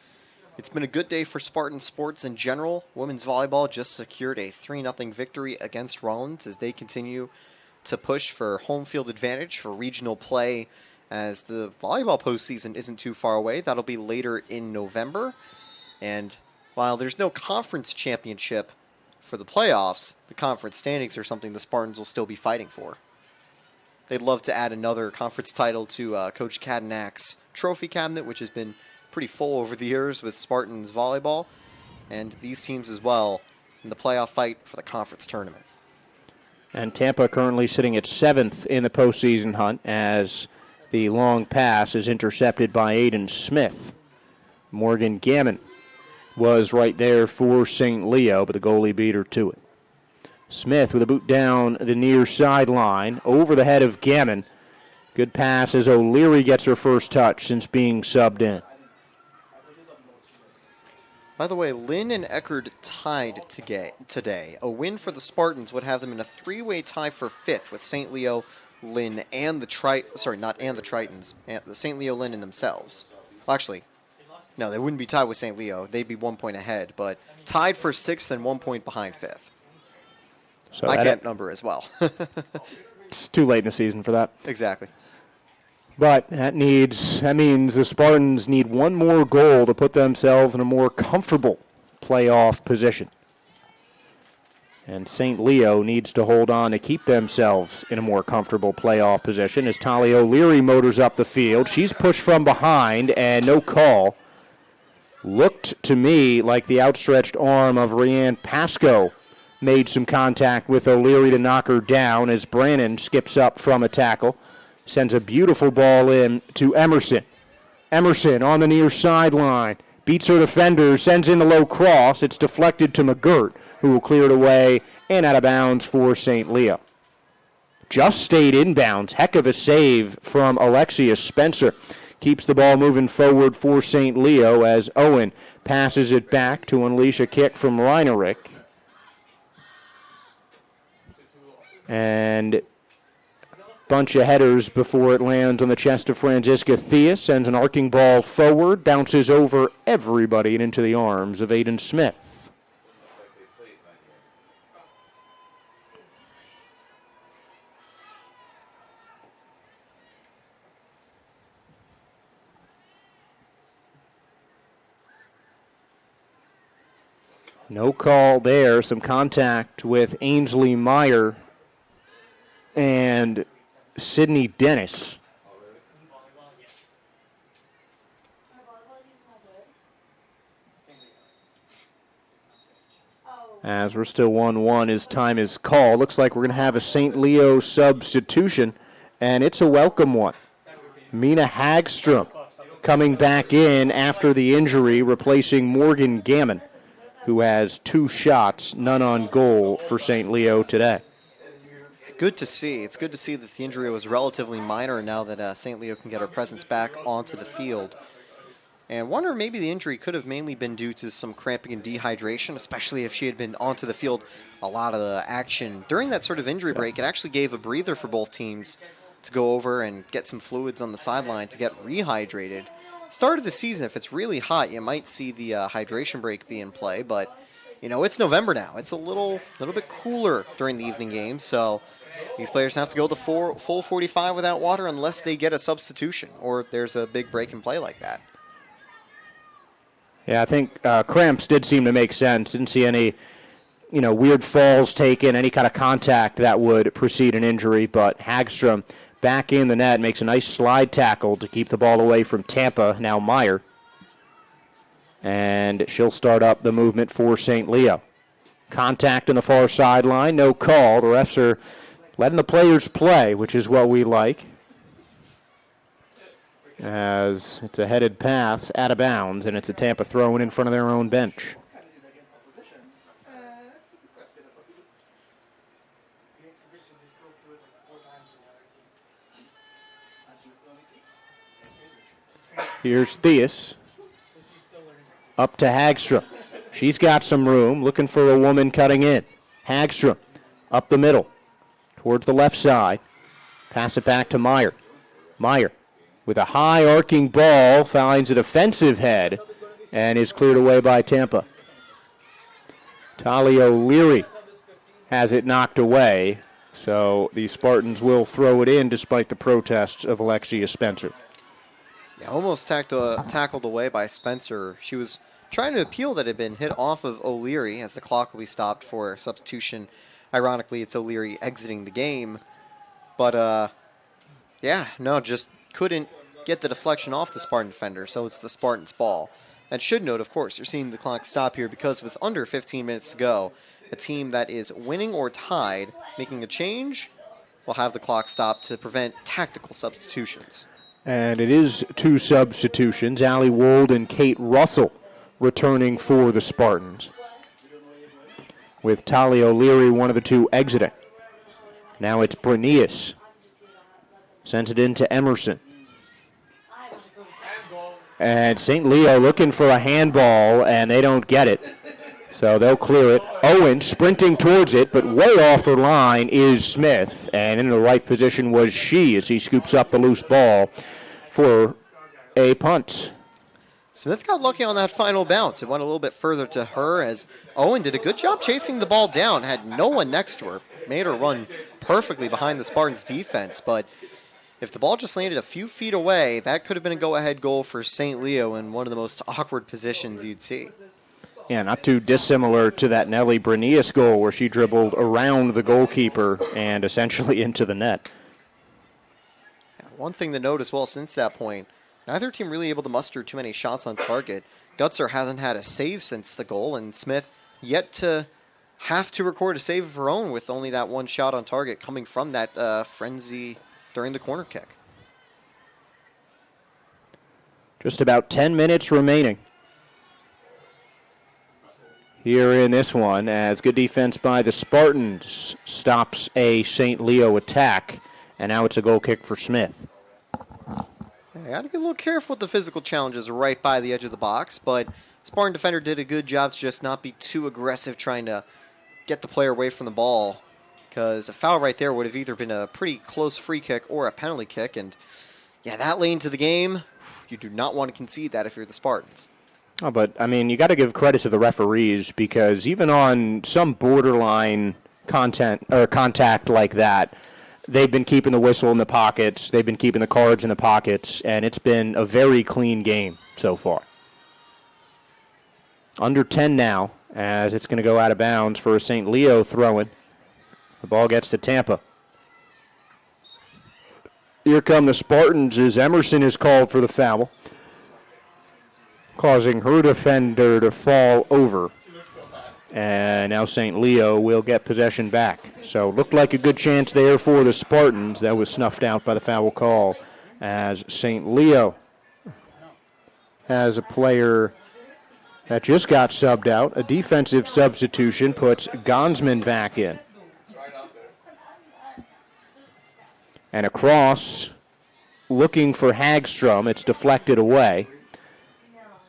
It's been a good day for Spartan sports in general. Women's volleyball just secured a 3-0 victory against Rollins as they continue to push for home field advantage for regional play as the volleyball postseason isn't too far away. That'll be later in November. And while there's no conference championship for the playoffs, the conference standings are something the Spartans will still be fighting for. They'd love to add another conference title to Coach Cadennac's trophy cabinet, which has been pretty full over the years with Spartans volleyball, and these teams as well in the playoff fight for the conference tournament. And Tampa currently sitting at 7th in the postseason hunt as the long pass is intercepted by Aiden Smith. Morgan Gammon was right there for St. Leo, but the goalie beat her to it. Smith with a boot down the near sideline, over the head of Gammon. Good pass as O'Leary gets her first touch since being subbed in. By the way, Lynn and Eckerd tied today. A win for the Spartans would have them in a 3-way tie for 5th with St. Leo, Lynn, and the Tritons. St. Leo, Lynn, and themselves. Well, actually, no, they wouldn't be tied with St. Leo. They'd be 1 point ahead, but tied for 6th and 1 point behind 5th. So I can't number as well. It's too late in the season for that. Exactly. But that means the Spartans need one more goal to put themselves in a more comfortable playoff position. And St. Leo needs to hold on to keep themselves in a more comfortable playoff position as Talia O'Leary motors up the field. She's pushed from behind and no call. Looked to me like the outstretched arm of Rianne Pascoe made some contact with O'Leary to knock her down as Brannon skips up from a tackle. Sends a beautiful ball in to Emerson. Emerson on the near sideline. Beats her defender, sends in the low cross. It's deflected to McGirt, who will clear it away and out of bounds for St. Leo. Just stayed inbounds. Heck of a save from Alexia Spencer. Keeps the ball moving forward for St. Leo as Owen passes it back to unleash a kick from Reinerick. And bunch of headers before it lands on the chest of Franziska Theus. Sends an arcing ball forward, bounces over everybody and into the arms of Aiden Smith. No call there. Some contact with Ainsley Meyer and Sydney Dennis. As we're still 1-1 as time is called. Looks like we're going to have a St. Leo substitution, and it's a welcome one. Mina Hagstrom coming back in after the injury, replacing Morgan Gammon, who has 2 shots, none on goal for St. Leo today. Good to see. It's good to see that the injury was relatively minor now that St. Leo can get her presence back onto the field. And wonder maybe the injury could have mainly been due to some cramping and dehydration, especially if she had been onto the field a lot of the action. During that sort of injury break, it actually gave a breather for both teams to go over and get some fluids on the sideline to get rehydrated. Start of the season, if it's really hot, you might see the hydration break be in play, but you know, it's November now. It's a little bit cooler during the evening games, so these players have to go the full 45 without water unless they get a substitution or there's a big break in play like that. Yeah, I think cramps did seem to make sense. Didn't see any, weird falls taken, any kind of contact that would precede an injury. But Hagstrom back in the net makes a nice slide tackle to keep the ball away from Tampa, now Meyer. And she'll start up the movement for St. Leo. Contact on the far sideline, no call. The refs are letting the players play, which is what we like. As it's a headed pass out of bounds, and it's a Tampa throw in front of their own bench. Here's Theus. Up to Hagstrom. She's got some room, looking for a woman cutting in. Hagstrom up the middle, towards the left side. Pass it back to Meyer. Meyer with a high arcing ball, finds a defensive head, and is cleared away by Tampa. Talia O'Leary has it knocked away, so the Spartans will throw it in despite the protests of Alexia Spencer. Yeah, almost tackled away by Spencer. She was trying to appeal that it had been hit off of O'Leary as the clock will be stopped for substitution. Ironically, it's O'Leary exiting the game. But, just couldn't get the deflection off the Spartan defender, so it's the Spartans' ball. And should note, of course, you're seeing the clock stop here because with under 15 minutes to go, a team that is winning or tied, making a change, will have the clock stop to prevent tactical substitutions. And it is 2 substitutions. Allie Wold and Kate Russell returning for the Spartans, with Talia O'Leary, one of the 2, exiting. Now it's Brenius. Sends it in to Emerson. And St. Leo looking for a handball, and they don't get it. So they'll clear it. Owen sprinting towards it, but way off her line is Smith. And in the right position was she as he scoops up the loose ball for a punt. Smith got lucky on that final bounce. It went a little bit further to her as Owen did a good job chasing the ball down, had no one next to her, made her run perfectly behind the Spartans' defense. But if the ball just landed a few feet away, that could have been a go-ahead goal for St. Leo in one of the most awkward positions you'd see. Yeah, not too dissimilar to that Nelly Brenius goal where she dribbled around the goalkeeper and essentially into the net. One thing to note as well since that point, neither team really able to muster too many shots on target. Gutzer hasn't had a save since the goal, and Smith yet to have to record a save of her own with only that one shot on target coming from that frenzy during the corner kick. Just about 10 minutes remaining here in this one, as good defense by the Spartans stops a St. Leo attack, and now it's a goal kick for Smith. I got to be a little careful with the physical challenges right by the edge of the box, but Spartan defender did a good job to just not be too aggressive trying to get the player away from the ball, because a foul right there would have either been a pretty close free kick or a penalty kick, and yeah, that lane to the game, you do not want to concede that if you're the Spartans. Oh, but, I mean, you got to give credit to the referees, because even on some borderline contact like that, they've been keeping the whistle in the pockets, they've been keeping the cards in the pockets, and it's been a very clean game so far. Under 10 now, as it's going to go out of bounds for a St. Leo throw-in. The ball gets to Tampa. Here come the Spartans as Emerson is called for the foul, causing her defender to fall over. And now St. Leo will get possession back. So looked like a good chance there for the Spartans. That was snuffed out by the foul call, as St. Leo has a player that just got subbed out. A defensive substitution puts Gonsman back in. And across, looking for Hagstrom. It's deflected away.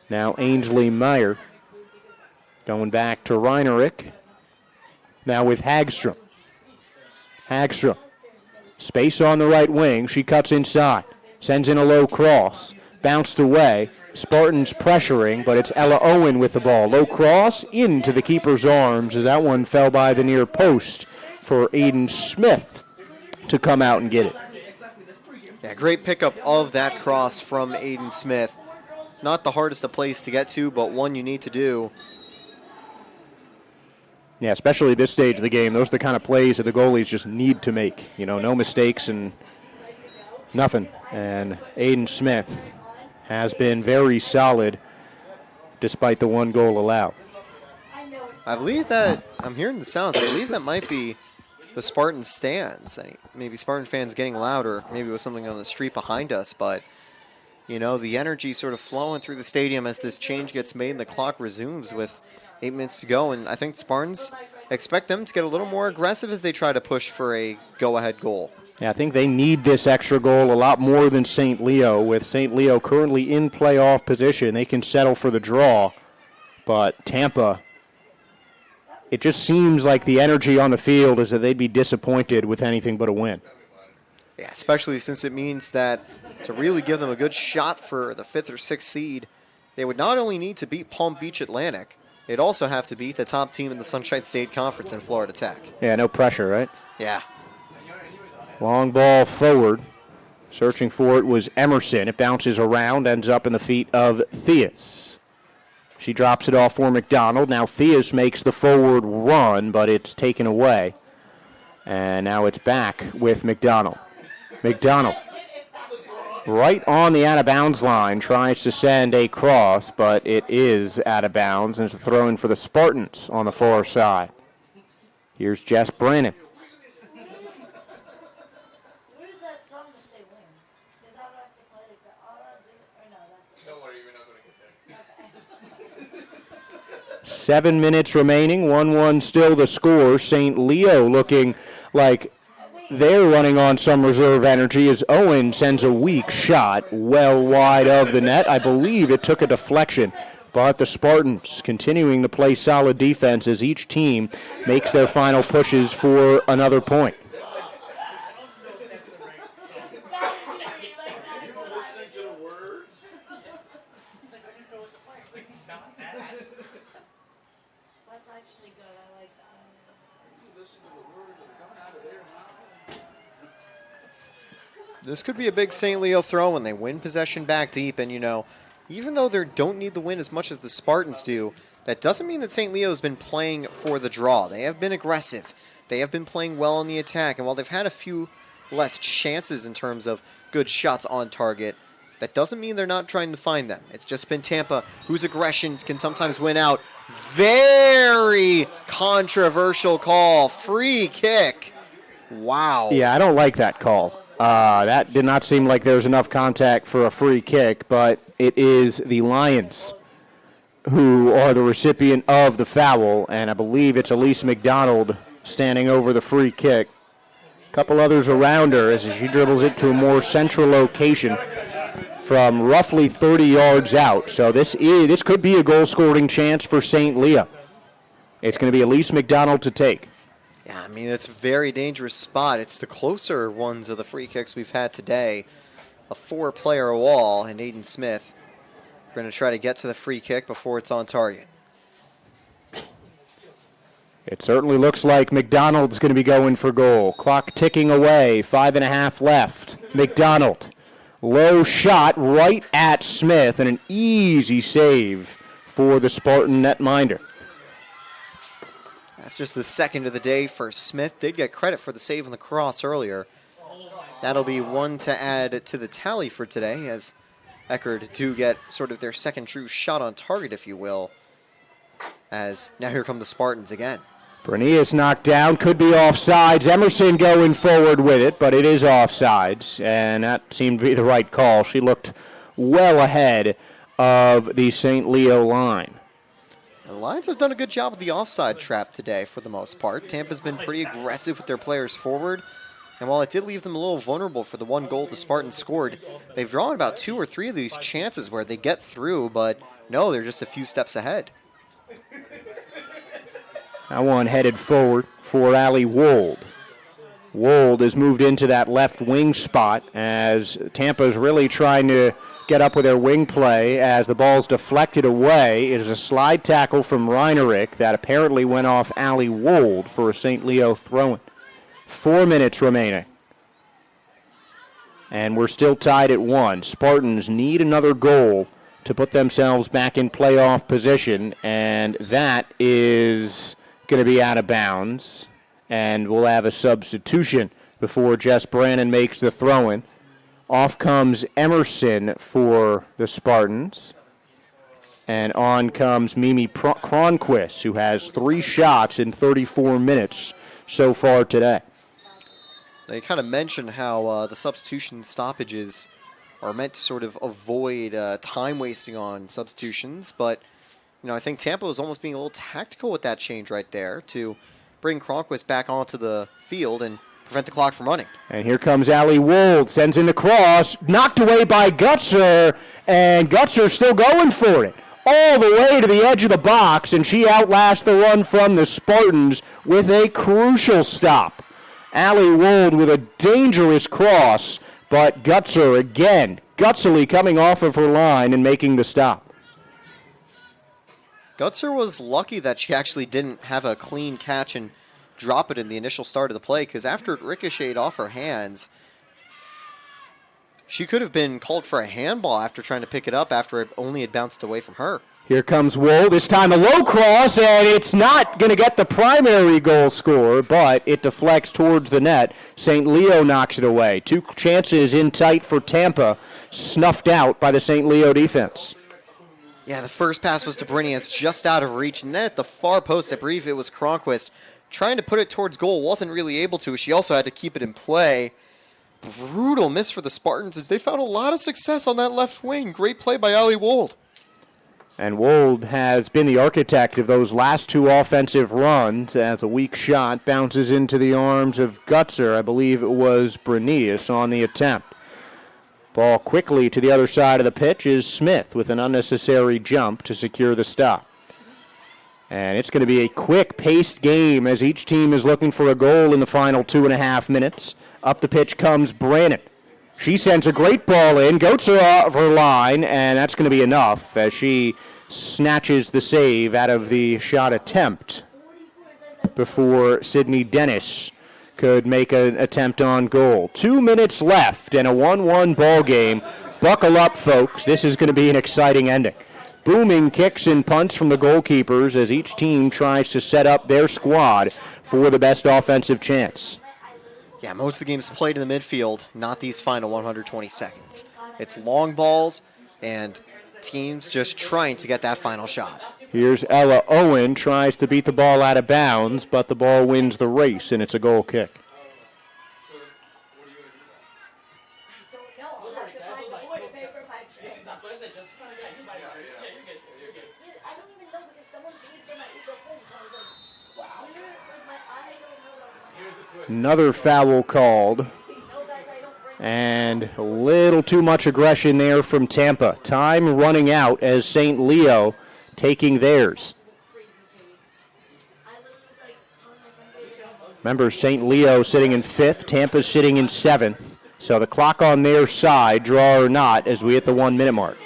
Now Ainsley Meyer going back to Reinerick. Now with Hagstrom. Hagstrom. Space on the right wing. She cuts inside. Sends in a low cross. Bounced away. Spartans pressuring, but it's Ella Owen with the ball. Low cross into the keeper's arms as that one fell by the near post for Aiden Smith to come out and get it. Yeah, great pickup of that cross from Aiden Smith. Not the hardest of plays to get to, but one you need to do. Yeah, especially at this stage of the game. Those are the kind of plays that the goalies just need to make. You know, no mistakes and nothing. And Aiden Smith has been very solid despite the one goal allowed. I believe that, I'm hearing the sounds, I believe that might be the Spartan stands. Maybe Spartan fans getting louder, maybe with something on the street behind us, but, you know, the energy sort of flowing through the stadium as this change gets made and the clock resumes with 8 minutes to go, and I think Spartans expect them to get a little more aggressive as they try to push for a go-ahead goal. Yeah, I think they need this extra goal a lot more than St. Leo. With St. Leo currently in playoff position, they can settle for the draw, but Tampa, it just seems like the energy on the field is that they'd be disappointed with anything but a win. Yeah, especially since it means that to really give them a good shot for the 5th or 6th seed, they would not only need to beat Palm Beach Atlantic, they'd also have to beat the top team in the Sunshine State Conference in Florida Tech. Yeah, no pressure, right? Yeah. Long ball forward. Searching for it was Emerson. It bounces around, ends up in the feet of Theus. She drops it off for McDonald. Now Theus makes the forward run, but it's taken away. And now it's back with McDonald. McDonald, right on the out-of-bounds line, tries to send a cross, but it is out of bounds, and it's a throw-in for the Spartans on the far side. Here's Jess Brennan. Where's that song that they win? Is that what I have to play? Or no, that's Don't worry, you're not going to get there. 7 minutes remaining, 1-1 still the score. St. Leo looking like they're running on some reserve energy as Owen sends a weak shot well wide of the net. I believe it took a deflection, but the Spartans continuing to play solid defense as each team makes their final pushes for another point. That's actually good. I like that. This could be a big St. Leo throw when they win possession back deep. And, you know, even though they don't need the win as much as the Spartans do, That doesn't mean that St. Leo's been playing for the draw. They have been aggressive. They have been playing well on the attack, and while they've had a few less chances in terms of good shots on target, that doesn't mean they're not trying to find them. It's just been Tampa, whose aggression can sometimes win out. Very controversial call. Free kick. Wow. Yeah, I don't like that call. That did not seem like there was enough contact for a free kick, but it is the Lions who are the recipient of the foul, and I believe it's Elise McDonald standing over the free kick. A couple others around her as she dribbles it to a more central location from roughly 30 yards out. So this could be a goal-scoring chance for St. Leo. It's going to be Elise McDonald to take. Yeah, I mean, it's a very dangerous spot. It's the closer ones of the free kicks we've had today. A 4-player wall, and Aiden Smith. We're going to try to get to the free kick before it's on target. It certainly looks like McDonald's going to be going for goal. Clock ticking away, 5.5 left. McDonald, low shot right at Smith, and an easy save for the Spartan netminder. That's just the second of the day for Smith. Did get credit for the save on the cross earlier. That'll be one to add to the tally for today, as Eckerd do get sort of their second true shot on target, if you will. As now here come the Spartans again. Bernia's knocked down, could be offsides. Emerson going forward with it, but it is offsides, and that seemed to be the right call. She looked well ahead of the St. Leo line. The Lions have done a good job with the offside trap today for the most part. Tampa's been pretty aggressive with their players forward, and while it did leave them a little vulnerable for the one goal the Spartans scored, they've drawn about 2 or 3 of these chances where they get through, but no, they're just a few steps ahead. That one headed forward for Allie Wold. Wold has moved into that left wing spot as Tampa's really trying to get up with their wing play as the ball's deflected away. It is a slide tackle from Reinerick that apparently went off Allie Wold for a St. Leo throw-in. 4 minutes remaining. And we're still tied at 1. Spartans need another goal to put themselves back in playoff position, and that is going to be out of bounds, and we'll have a substitution before Jess Brannon makes the throw-in. Off comes Emerson for the Spartans, and on comes Mimi Cronquist, who has 3 shots in 34 minutes so far today. They kind of mentioned how the substitution stoppages are meant to sort of avoid time wasting on substitutions, but I think Tampa was almost being a little tactical with that change right there to bring Cronquist back onto the field and prevent the clock from running. And here comes Allie Wold, sends in the cross, knocked away by Gutzer, and Gutzer still going for it. All the way to the edge of the box, and she outlasts the run from the Spartans with a crucial stop. Allie Wold with a dangerous cross, but Gutzer again, gutsily coming off of her line and making the stop. Gutzer was lucky that she actually didn't have a clean catch and drop it in the initial start of the play, because after it ricocheted off her hands, she could have been called for a handball after trying to pick it up after it only had bounced away from her. Here comes Wold, this time a low cross, and it's not going to get the primary goal score, but it deflects towards the net. St. Leo knocks it away. 2 chances in tight for Tampa, snuffed out by the St. Leo defense. Yeah, the first pass was to Brinius, just out of reach, and then at the far post, I believe it was Cronquist trying to put it towards goal, wasn't really able to. She also had to keep it in play. Brutal miss for the Spartans as they found a lot of success on that left wing. Great play by Allie Wold. And Wold has been the architect of those last 2 offensive runs as a weak shot bounces into the arms of Gutzer. I believe it was Brinius on the attempt. Ball quickly to the other side of the pitch is Smith with an unnecessary jump to secure the stop. And it's going to be a quick-paced game as each team is looking for a goal in the final 2.5 minutes. Up the pitch comes Brannon. She sends a great ball in, goes off her line, and that's going to be enough as she snatches the save out of the shot attempt before Sydney Dennis could make an attempt on goal. 2 minutes left and a 1-1 ball game. Buckle up, folks. This is going to be an exciting ending. booming kicks and punts from the goalkeepers as each team tries to set up their squad for the best offensive chance. Yeah, most of the games played in the midfield, not these final 120 seconds. It's long balls and teams just trying to get that final shot. Here's Ella Owen, tries to beat the ball out of bounds, but the ball wins the race, and it's a goal kick. Another foul called. And a little too much aggression there from Tampa. Time running out as St. Leo taking theirs. Remember, St. Leo sitting in 5th, Tampa's sitting in 7th. So the clock on their side, draw or not, as we hit the 1 minute mark.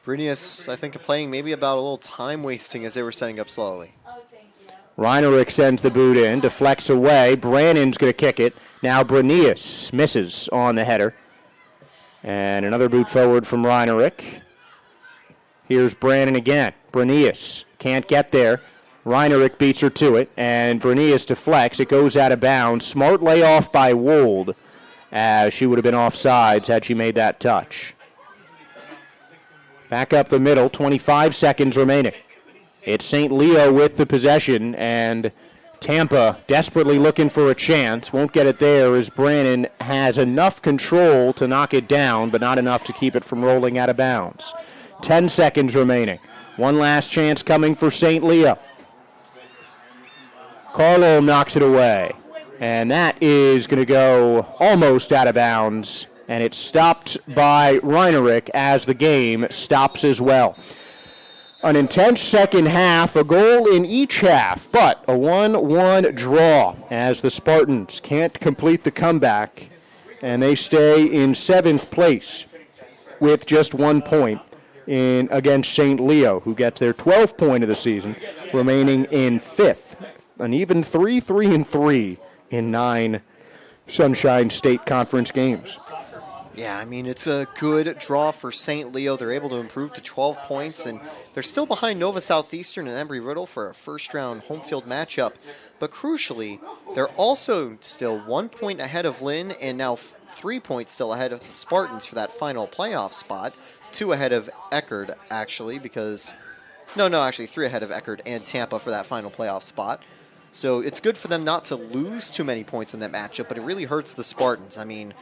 Brunius, I think, complaining maybe about a little time wasting as they were setting up slowly. Reinerick sends the boot in, deflects away. Brannon's going to kick it. Now Brunius misses on the header. And another boot forward from Reinerick. Here's Brannon again. Brunius can't get there. Reinerick beats her to it, and Brunius deflects. It goes out of bounds. Smart layoff by Wold, as she would have been offsides had she made that touch. Back up the middle, 25 seconds remaining. It's St. Leo with the possession, and Tampa desperately looking for a chance. Won't get it there as Brannon has enough control to knock it down, but not enough to keep it from rolling out of bounds. 10 seconds remaining. One last chance coming for St. Leo. Carlo knocks it away, and that is going to go almost out of bounds, and it's stopped by Reinerick as the game stops as well. An intense second half, a goal in each half, but a 1-1 draw as the Spartans can't complete the comeback, and they stay in 7th place with just 1 point in against St. Leo, who gets their 12th point of the season, remaining in 5th. An even 3-3-3 in 9 Sunshine State Conference games. Yeah, I mean, it's a good draw for St. Leo. They're able to improve to 12 points, and they're still behind Nova Southeastern and Embry-Riddle for a first-round home field matchup. But crucially, they're also still 1 point ahead of Lynn and now 3 points still ahead of the Spartans for that final playoff spot. 2 ahead of Eckerd, actually, because... actually 3 ahead of Eckerd and Tampa for that final playoff spot. So it's good for them not to lose too many points in that matchup, but it really hurts the Spartans. I mean...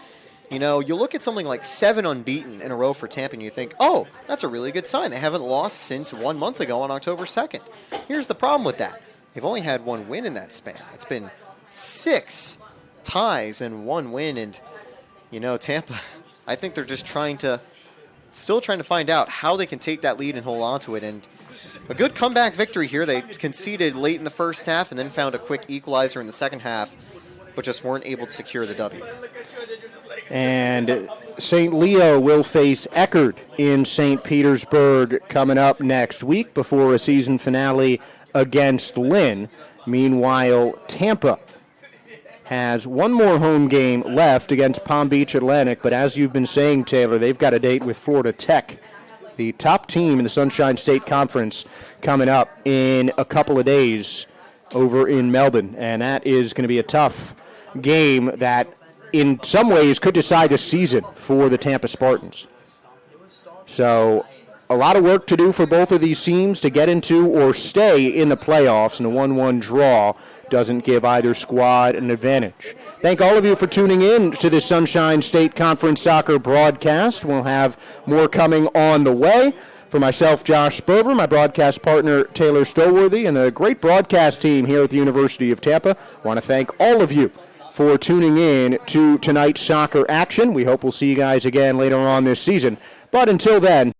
You know, you look at something like 7 unbeaten in a row for Tampa, and you think, oh, that's a really good sign. They haven't lost since 1 month ago on October 2nd. Here's the problem with that. They've only had 1 win in that span. It's been 6 ties and 1 win, and, you know, Tampa, I think they're just still trying to find out how they can take that lead and hold on to it. And a good comeback victory here. They conceded late in the first half and then found a quick equalizer in the second half, but just weren't able to secure the W. And St. Leo will face Eckerd in St. Petersburg coming up next week before a season finale against Lynn. Meanwhile, Tampa has 1 more home game left against Palm Beach Atlantic, but as you've been saying, Taylor, they've got a date with Florida Tech, the top team in the Sunshine State Conference, coming up in a couple of days over in Melbourne, and that is going to be a tough game that in some ways could decide the season for the Tampa Spartans. So a lot of work to do for both of these teams to get into or stay in the playoffs, and a 1-1 draw doesn't give either squad an advantage. Thank all of you for tuning in to this Sunshine State Conference soccer broadcast. We'll have more coming on the way. For myself, Josh Sperber, my broadcast partner, Taylor Stowworthy, and the great broadcast team here at the University of Tampa, I want to thank all of you for tuning in to tonight's soccer action. We hope we'll see you guys again later on this season. But until then,